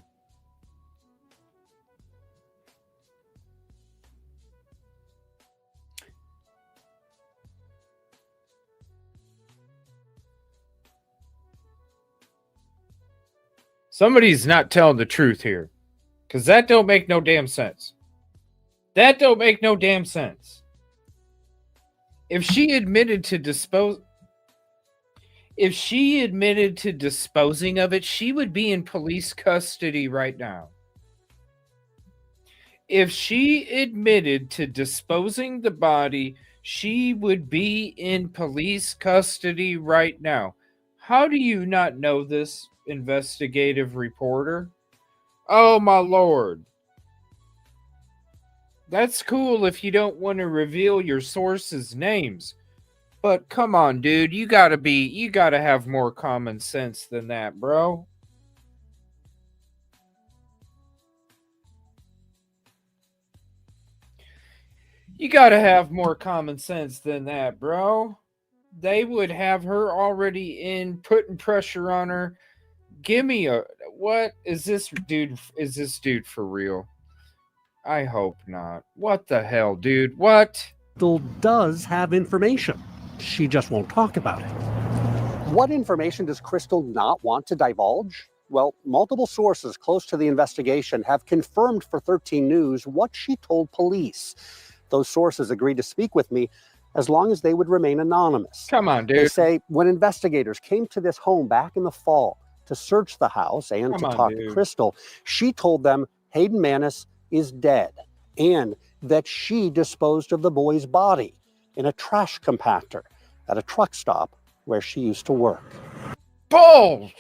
Somebody's not telling the truth here. Because that don't make no damn sense. That don't make no damn sense. If she admitted to disposing of it, she would be in police custody right now. If she admitted to disposing the body, she would be in police custody right now. How do you not know this, investigative reporter? Oh, my Lord. That's cool if you don't want to reveal your sources' names. But come on, dude. You gotta have more common sense than that, bro. You gotta have more common sense than that, bro. They would have her already in, putting pressure on her. Give me a... What? Is this dude for real? I hope not. What the hell, dude? What? Crystal does have information. She just won't talk about it. What information does Crystal not want to divulge? Well, multiple sources close to the investigation have confirmed for 13 News what she told police. Those sources agreed to speak with me as long as they would remain anonymous. Come on, dude. They say when investigators came to this home back in the fall to search the house and to talk to Crystal, she told them Hayden Manis is dead and that she disposed of the boy's body in a trash compactor at a truck stop where she used to work. Bull!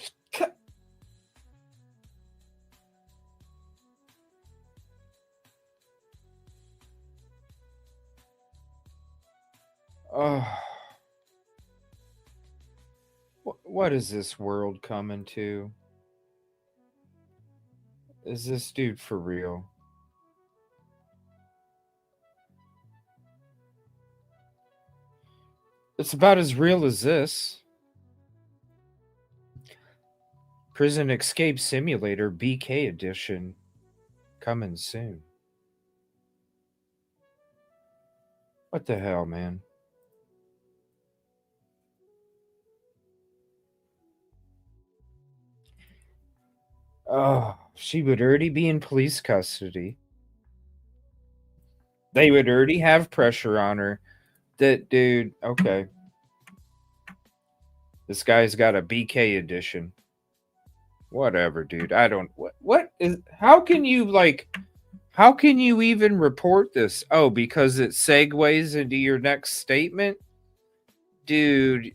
Oh. What is this world coming to? Is this dude for real? It's about as real as this. Prison Escape Simulator BK Edition coming soon. What the hell, man? Oh, she would already be in police custody. They would already have pressure on her. That dude, okay. This guy's got a BK edition. Whatever, dude. I don't what is how can you even report this? Oh, because it segues into your next statement? Dude.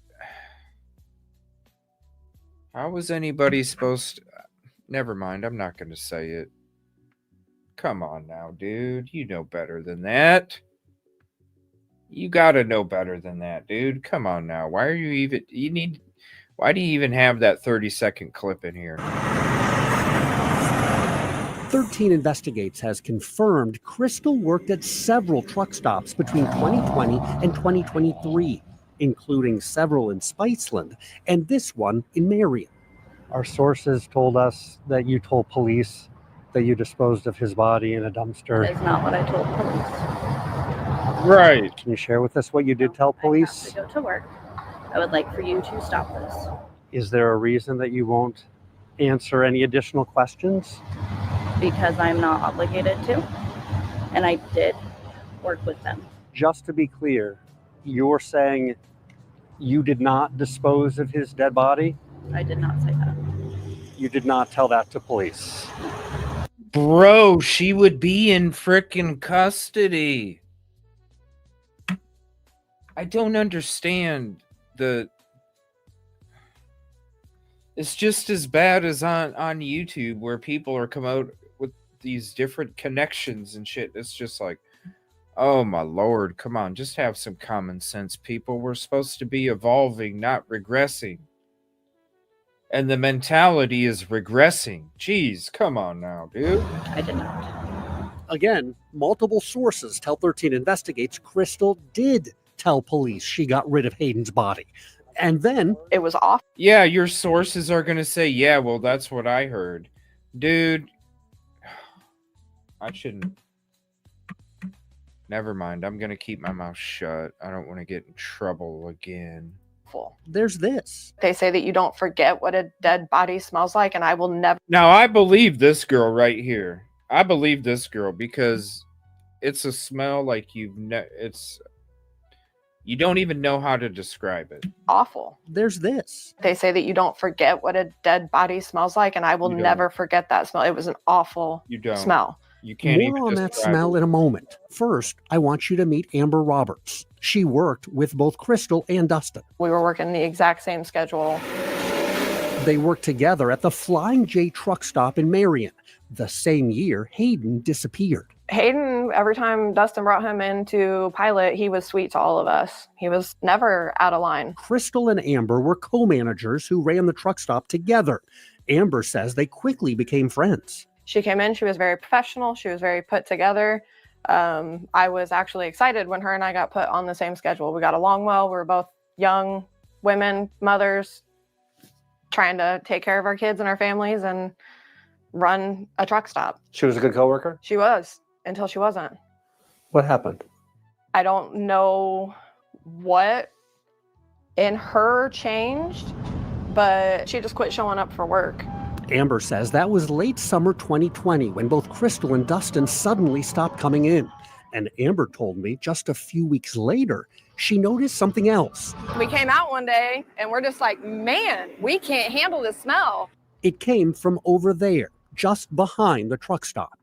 How was anybody supposed to... Never mind, I'm not going to say it. Come on now, dude. You know better than that. You got to know better than that, dude. Come on now. Why do you even have that 30-second clip in here? 13 Investigates has confirmed Crystal worked at several truck stops between 2020 and 2023, including several in Spiceland and this one in Marion. Our sources told us that you told police that you disposed of his body in a dumpster. That is not what I told police. Right. Can you share with us what you did tell police? I have to go to work. I would like for you to stop this. Is there a reason that you won't answer any additional questions? Because I'm not obligated to, and I did work with them. Just to be clear, you're saying you did not dispose of his dead body? I did not say that. You did not tell that to police? Bro, she would be in frickin' custody. I don't understand the... It's just as bad as on YouTube where people are come out with these different connections and shit. It's just like, oh my lord, come on, just have some common sense, people. We're supposed to be evolving, not regressing. And the mentality is regressing. Jeez, come on now, dude. I did not. Again, multiple sources tell 13 Investigates Crystal did tell police she got rid of Hayden's body. And then it was off. Yeah, your sources are going to say, yeah, well, that's what I heard. Dude, I shouldn't. Never mind. I'm going to keep my mouth shut. I don't want to get in trouble again. There's this. They say that you don't forget what a dead body smells like, and I will never. Now, I believe this girl right here. I believe this girl because it's a smell like it's. You don't even know how to describe it. Awful. There's this. They say that you don't forget what a dead body smells like, and I will never forget that smell. It was an awful smell. You can't More on that smell in a moment. First, I want you to meet Amber Roberts. She worked with both Crystal and Dustin. We were working the exact same schedule. They worked together at the Flying J truck stop in Marion. The same year, Hayden disappeared. Hayden, every time Dustin brought him into pilot, he was sweet to all of us. He was never out of line. Crystal and Amber were co-managers who ran the truck stop together. Amber says they quickly became friends. She came in, she was very professional, she was very put together. I was actually excited when her and I got put on the same schedule. We got along well. We were both young women, mothers, trying to take care of our kids and our families and run a truck stop. She was a good coworker? She was, until she wasn't. What happened? I don't know what in her changed, but she just quit showing up for work. Amber says that was late summer 2020 when both Crystal and Dustin suddenly stopped coming in. And Amber told me just a few weeks later, she noticed something else. We came out one day and we're just like, man, we can't handle the smell. It came from over there, just behind the truck stop.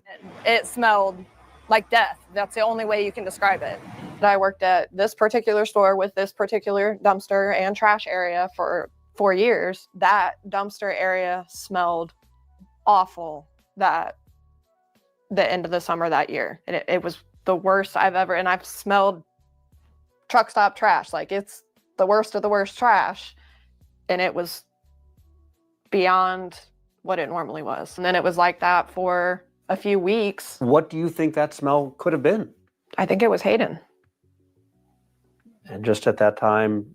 It smelled like death. That's the only way you can describe it. I worked at this particular store with this particular dumpster and trash area for 4 years. That dumpster area smelled awful the end of the summer that year. And it was the worst I've ever, and I've smelled truck stop trash. Like, it's the worst of the worst trash. And it was beyond what it normally was. And then it was like that for a few weeks. What do you think that smell could have been? I think it was Hayden. And just at that time,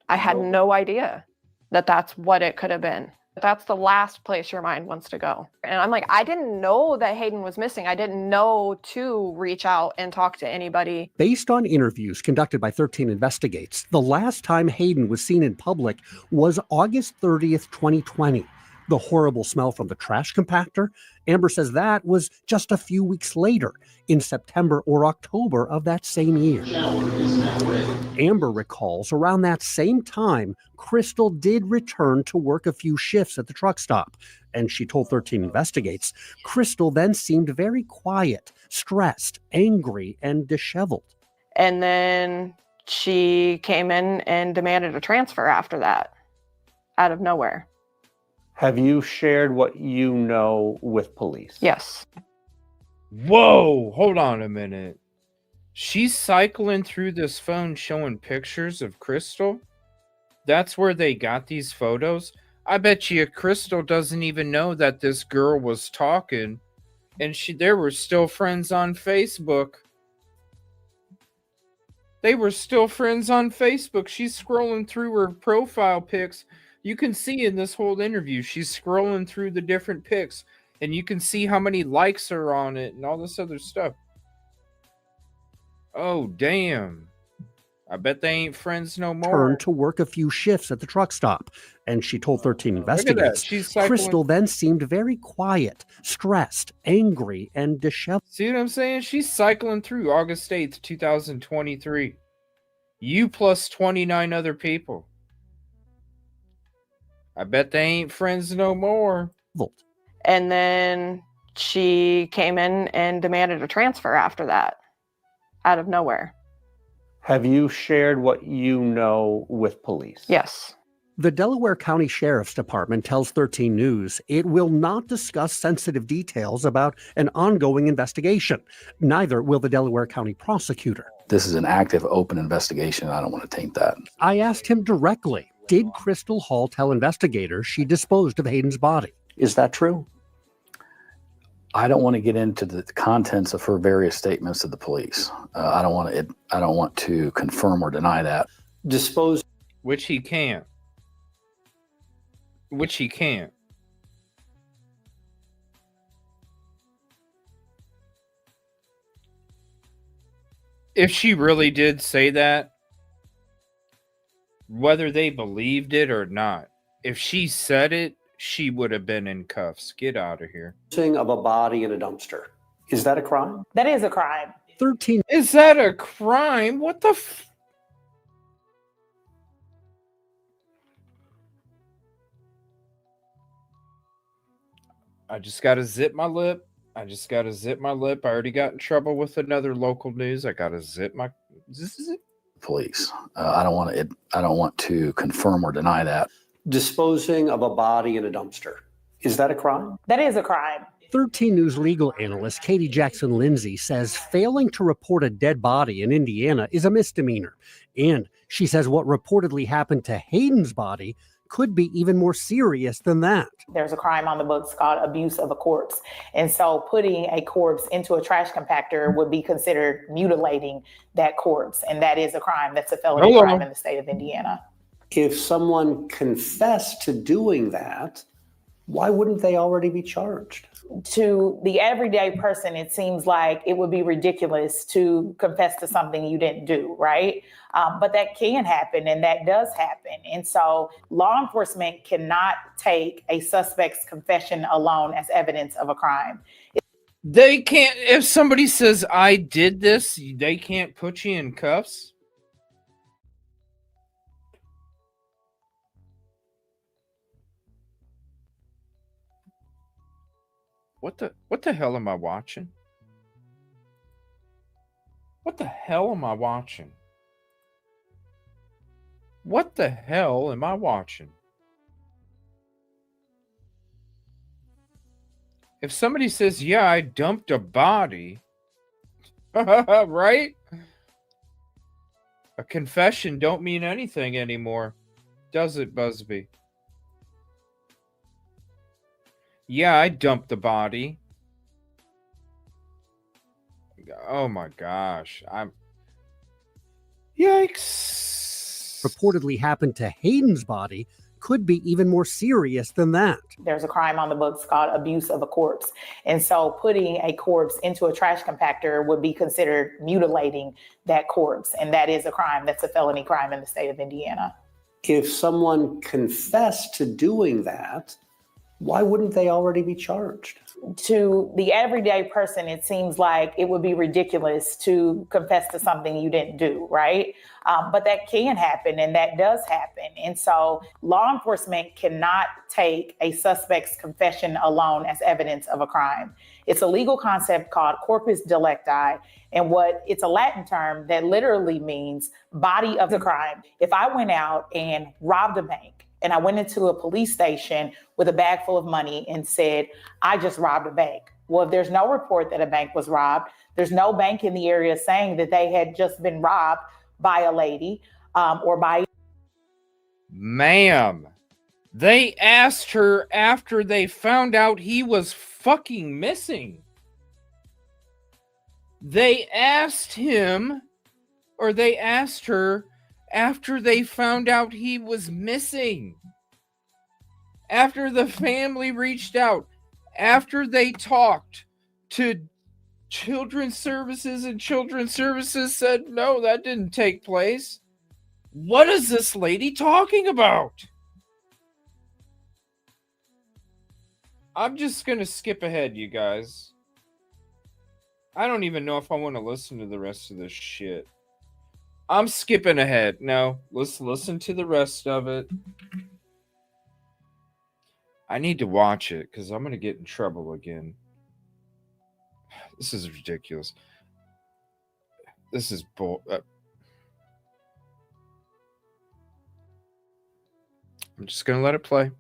I had no idea that that's what it could have been. That's the last place your mind wants to go. And I'm like, I didn't know that Hayden was missing. I didn't know to reach out and talk to anybody. Based on interviews conducted by 13 Investigates, the last time Hayden was seen in public was August 30th, 2020. The horrible smell from the trash compactor, Amber says that was just a few weeks later, in September or October of that same year. Amber recalls around that same time, Crystal did return to work a few shifts at the truck stop, and she told 13 Investigates, Crystal then seemed very quiet, stressed, angry, and disheveled. And then she came in and demanded a transfer after that, out of nowhere. Have you shared what you know with police? Yes. Whoa, hold on a minute. She's cycling through this phone showing pictures of Crystal? That's where they got these photos? I bet you Crystal doesn't even know that this girl was talking, and they were still friends on Facebook. They were still friends on Facebook. She's scrolling through her profile pics. You can see in this whole interview, she's scrolling through the different pics, and you can see how many likes are on it and all this other stuff. Oh, damn. I bet they ain't friends no more. Turned to work a few shifts at the truck stop, and she told 13 Investigates, Crystal then seemed very quiet, stressed, angry, and disheveled. See what I'm saying? She's cycling through August 8th, 2023. You plus 29 other people. I bet they ain't friends no more. And then she came in and demanded a transfer after that, out of nowhere. Have you shared what you know with police? Yes. The Delaware County Sheriff's Department tells 13 News it will not discuss sensitive details about an ongoing investigation. Neither will the Delaware County prosecutor. This is an active, open investigation. I don't want to taint that. I asked him directly, did Crystal Hall tell investigators she disposed of Hayden's body? Is that true? I don't want to get into the contents of her various statements to the police. I don't want to confirm or deny that. Dispose, which he can't. Which he can't. If she really did say that, whether they believed it or not, if she said it, she would have been in cuffs. Get out of here. of a body in a dumpster. Is that a crime? That is a crime. 13. Is that a crime? What the I just got to zip my lip. I already got in trouble with another local news. I got to zip my police. I don't want to confirm or deny that. Disposing of a body in a dumpster. Is that a crime? That is a crime. 13 News legal analyst Katie Jackson Lindsay says failing to report a dead body in Indiana is a misdemeanor. And she says what reportedly happened to Hayden's body could be even more serious than that. There's a crime on the books called abuse of a corpse. And so putting a corpse into a trash compactor would be considered mutilating that corpse. And that is a crime. That's a felony crime in the state of Indiana. If someone confessed to doing that, why wouldn't they already be charged? To the everyday person, it seems like it would be ridiculous to confess to something you didn't do, right? But that can happen, and that does happen. And so law enforcement cannot take a suspect's confession alone as evidence of a crime. They can't, if somebody says, I did this, they can't put you in cuffs? What the hell am I watching? What the hell am I watching? What the hell am I watching? If somebody says, yeah, I dumped a body, right? A confession don't mean anything anymore, does it, Busby? Yeah, I dumped the body. Oh my gosh. Yikes. Reportedly happened to Hayden's body could be even more serious than that. There's a crime on the books called abuse of a corpse. And so putting a corpse into a trash compactor would be considered mutilating that corpse. And that is a crime. That's a felony crime in the state of Indiana. If someone confessed to doing that, why wouldn't they already be charged? To the everyday person, it seems like it would be ridiculous to confess to something you didn't do, right? But that can happen, and that does happen. And so law enforcement cannot take a suspect's confession alone as evidence of a crime. It's a legal concept called corpus delicti, and it's a Latin term that literally means body of the crime. If I went out and robbed a bank, and I went into a police station with a bag full of money and said, I just robbed a bank. Well, if there's no report that a bank was robbed, there's no bank in the area saying that they had just been robbed by a lady or by... Ma'am, they asked her after they found out he was fucking missing. They asked him, or they asked her, after they found out he was missing, after the family reached out, after they talked to children's services and children's services said, no, that didn't take place. What is this lady talking about? I'm just going to skip ahead, you guys. I don't even know if I want to listen to the rest of this shit. I'm skipping ahead. No, let's listen to the rest of it. I need to watch it because I'm going to get in trouble again. This is ridiculous. This is bull. I'm just going to let it play.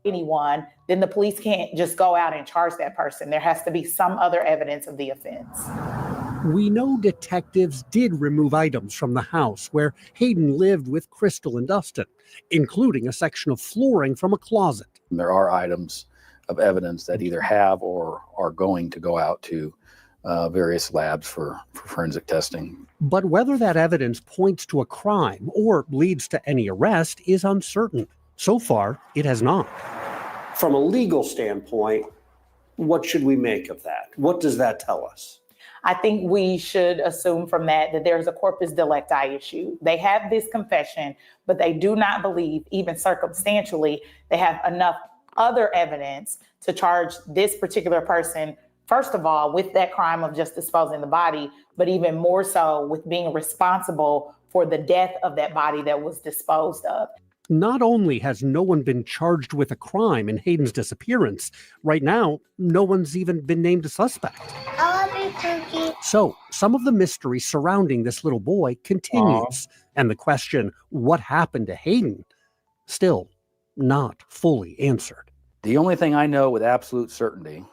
Anyone, then the police can't just go out and charge that person. There has to be some other evidence of the offense. We know detectives did remove items from the house where Hayden lived with Crystal and Dustin, including a section of flooring from a closet. There are items of evidence that either have or are going to go out to various labs for forensic testing. But whether that evidence points to a crime or leads to any arrest is uncertain. So far, it has not. From a legal standpoint, what should we make of that? What does that tell us? I think we should assume from that there's a corpus delicti issue. They have this confession, but they do not believe, even circumstantially, they have enough other evidence to charge this particular person, first of all, with that crime of just disposing the body, but even more so with being responsible for the death of that body that was disposed of. Not only has no one been charged with a crime in Hayden's disappearance, right now, no one's even been named a suspect. So, some of the mystery surrounding this little boy continues, and the question, what happened to Hayden, still not fully answered. The only thing I know with absolute certainty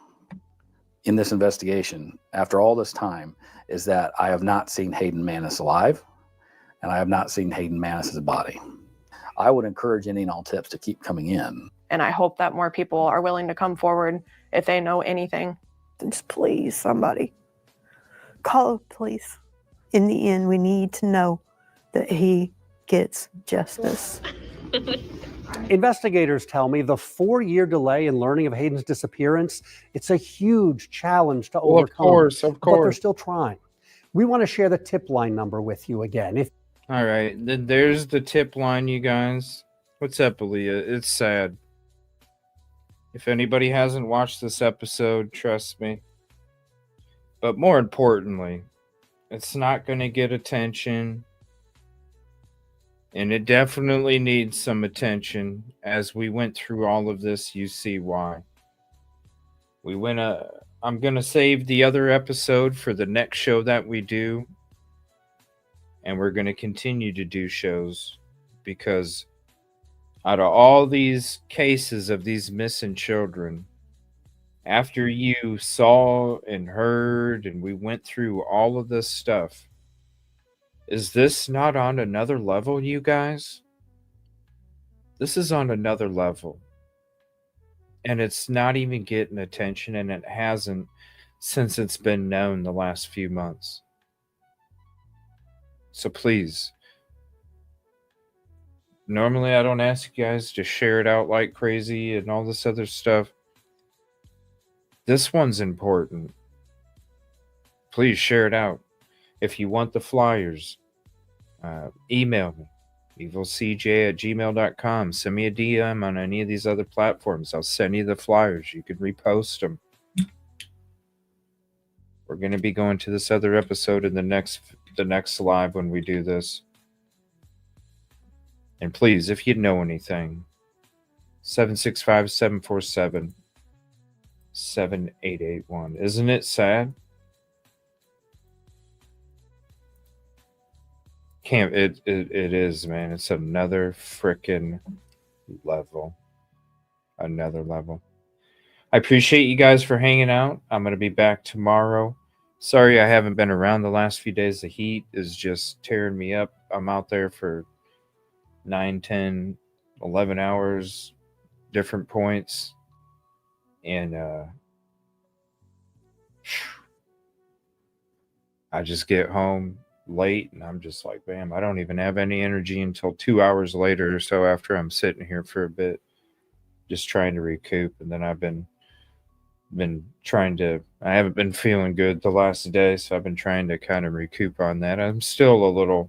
in this investigation, after all this time, is that I have not seen Hayden Manis alive, and I have not seen Hayden Manis's body. I would encourage any and all tips to keep coming in. And I hope that more people are willing to come forward if they know anything. Just please, somebody, call the police. In the end, we need to know that he gets justice. Investigators tell me the 4-year delay in learning of Hayden's disappearance, it's a huge challenge to overcome. Of But they're course. still trying. We want to share the tip line number with you again. All right, then there's the tip line, you guys. What's up, Aaliyah? It's sad. If anybody hasn't watched this episode, trust me. But more importantly, it's not going to get attention. And it definitely needs some attention. As we went through all of this, you see why. I'm going to save the other episode for the next show that we do. And we're going to continue to do shows because out of all these cases of these missing children, after you saw and heard and we went through all of this stuff, is this not on another level, you guys? This is on another level. And it's not even getting attention, and it hasn't since it's been known the last few months. So please, normally I don't ask you guys to share it out like crazy and all this other stuff. This one's important. Please share it out. If you want the flyers, email me, EvilleCJ@gmail.com. Send me a DM on any of these other platforms. I'll send you the flyers. You can repost them. We're going to be going to this other episode in the next live when we do this. And please, if you know anything, 765-747-7881. Isn't it sad? It is, man. It's another freaking level. Another level. I appreciate you guys for hanging out. I'm going to be back tomorrow. Sorry I haven't been around the last few days. The heat is just tearing me up. I'm out there for 9, 10, 11 hours, different points. And I just get home late and I'm just like, bam, I don't even have any energy until 2 hours later or so after I'm sitting here for a bit, just trying to recoup. And then I've been I haven't been feeling good the last day, so I've been trying to kind of recoup on that. I'm still a little,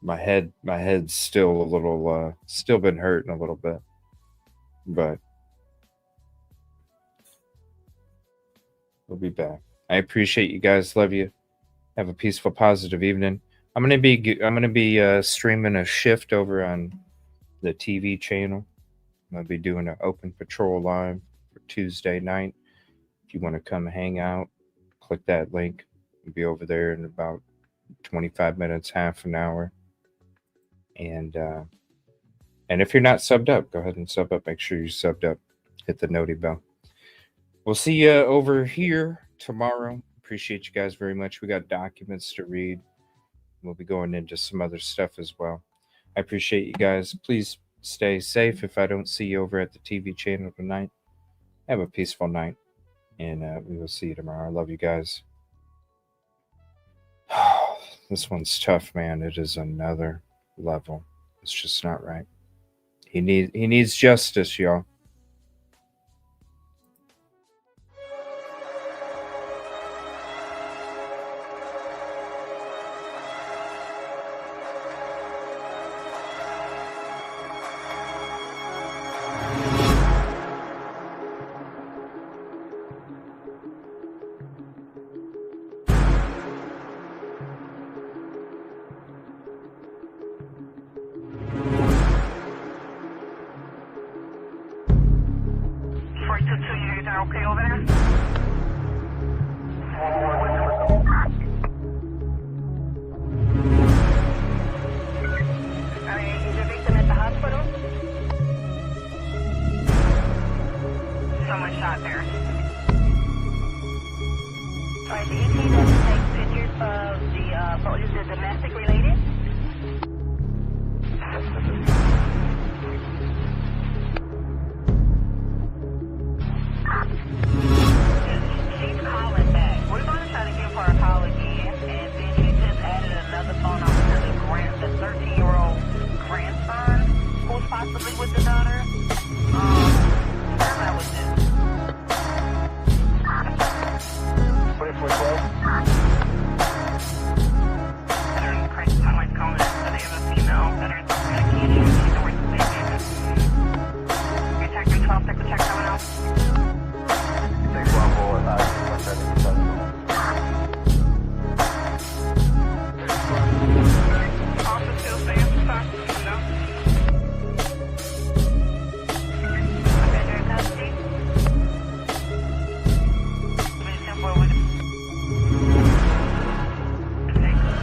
my head's still a little, still been hurting a little bit, but we'll be back. I appreciate you guys. Love you. Have a peaceful, positive evening. I'm gonna be streaming a shift over on the TV channel. I'm gonna be doing an open patrol live for Tuesday night. If you want to come hang out, click that link. We'll be over there in about 25 minutes, half an hour. And if you're not subbed up, go ahead and sub up. Make sure you're subbed up. Hit the noti bell. We'll see you over here tomorrow. Appreciate you guys very much. We got documents to read. We'll be going into some other stuff as well. I appreciate you guys. Please stay safe. If I don't see you over at the TV channel tonight, have a peaceful night. And we will see you tomorrow. I love you guys. This one's tough, man. It is another level. It's just not right. He needs justice, y'all. Okay over there? Is your victim at the hospital? Someone shot there. Alright, do you see that take pictures of the, is it domestic related? She's calling back. We're going to try to give her a call again, and then she just added another phone number to the 13-year-old grandson, who's possibly with the daughter. That was it. What if we're close? Veteran Christ, I might call it the name of a female veteran. I can't even see the words they gave. You're checking 12, check someone else. Take one more, 177. Officer still saying something? No? Veteran custody? Very simple with it.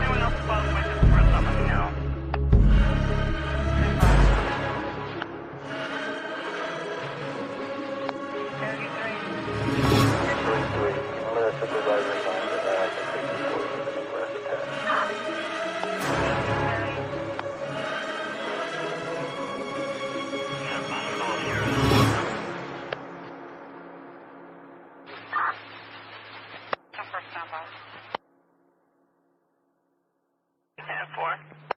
Anyone else involved with this for something? No. First time out. 10-4.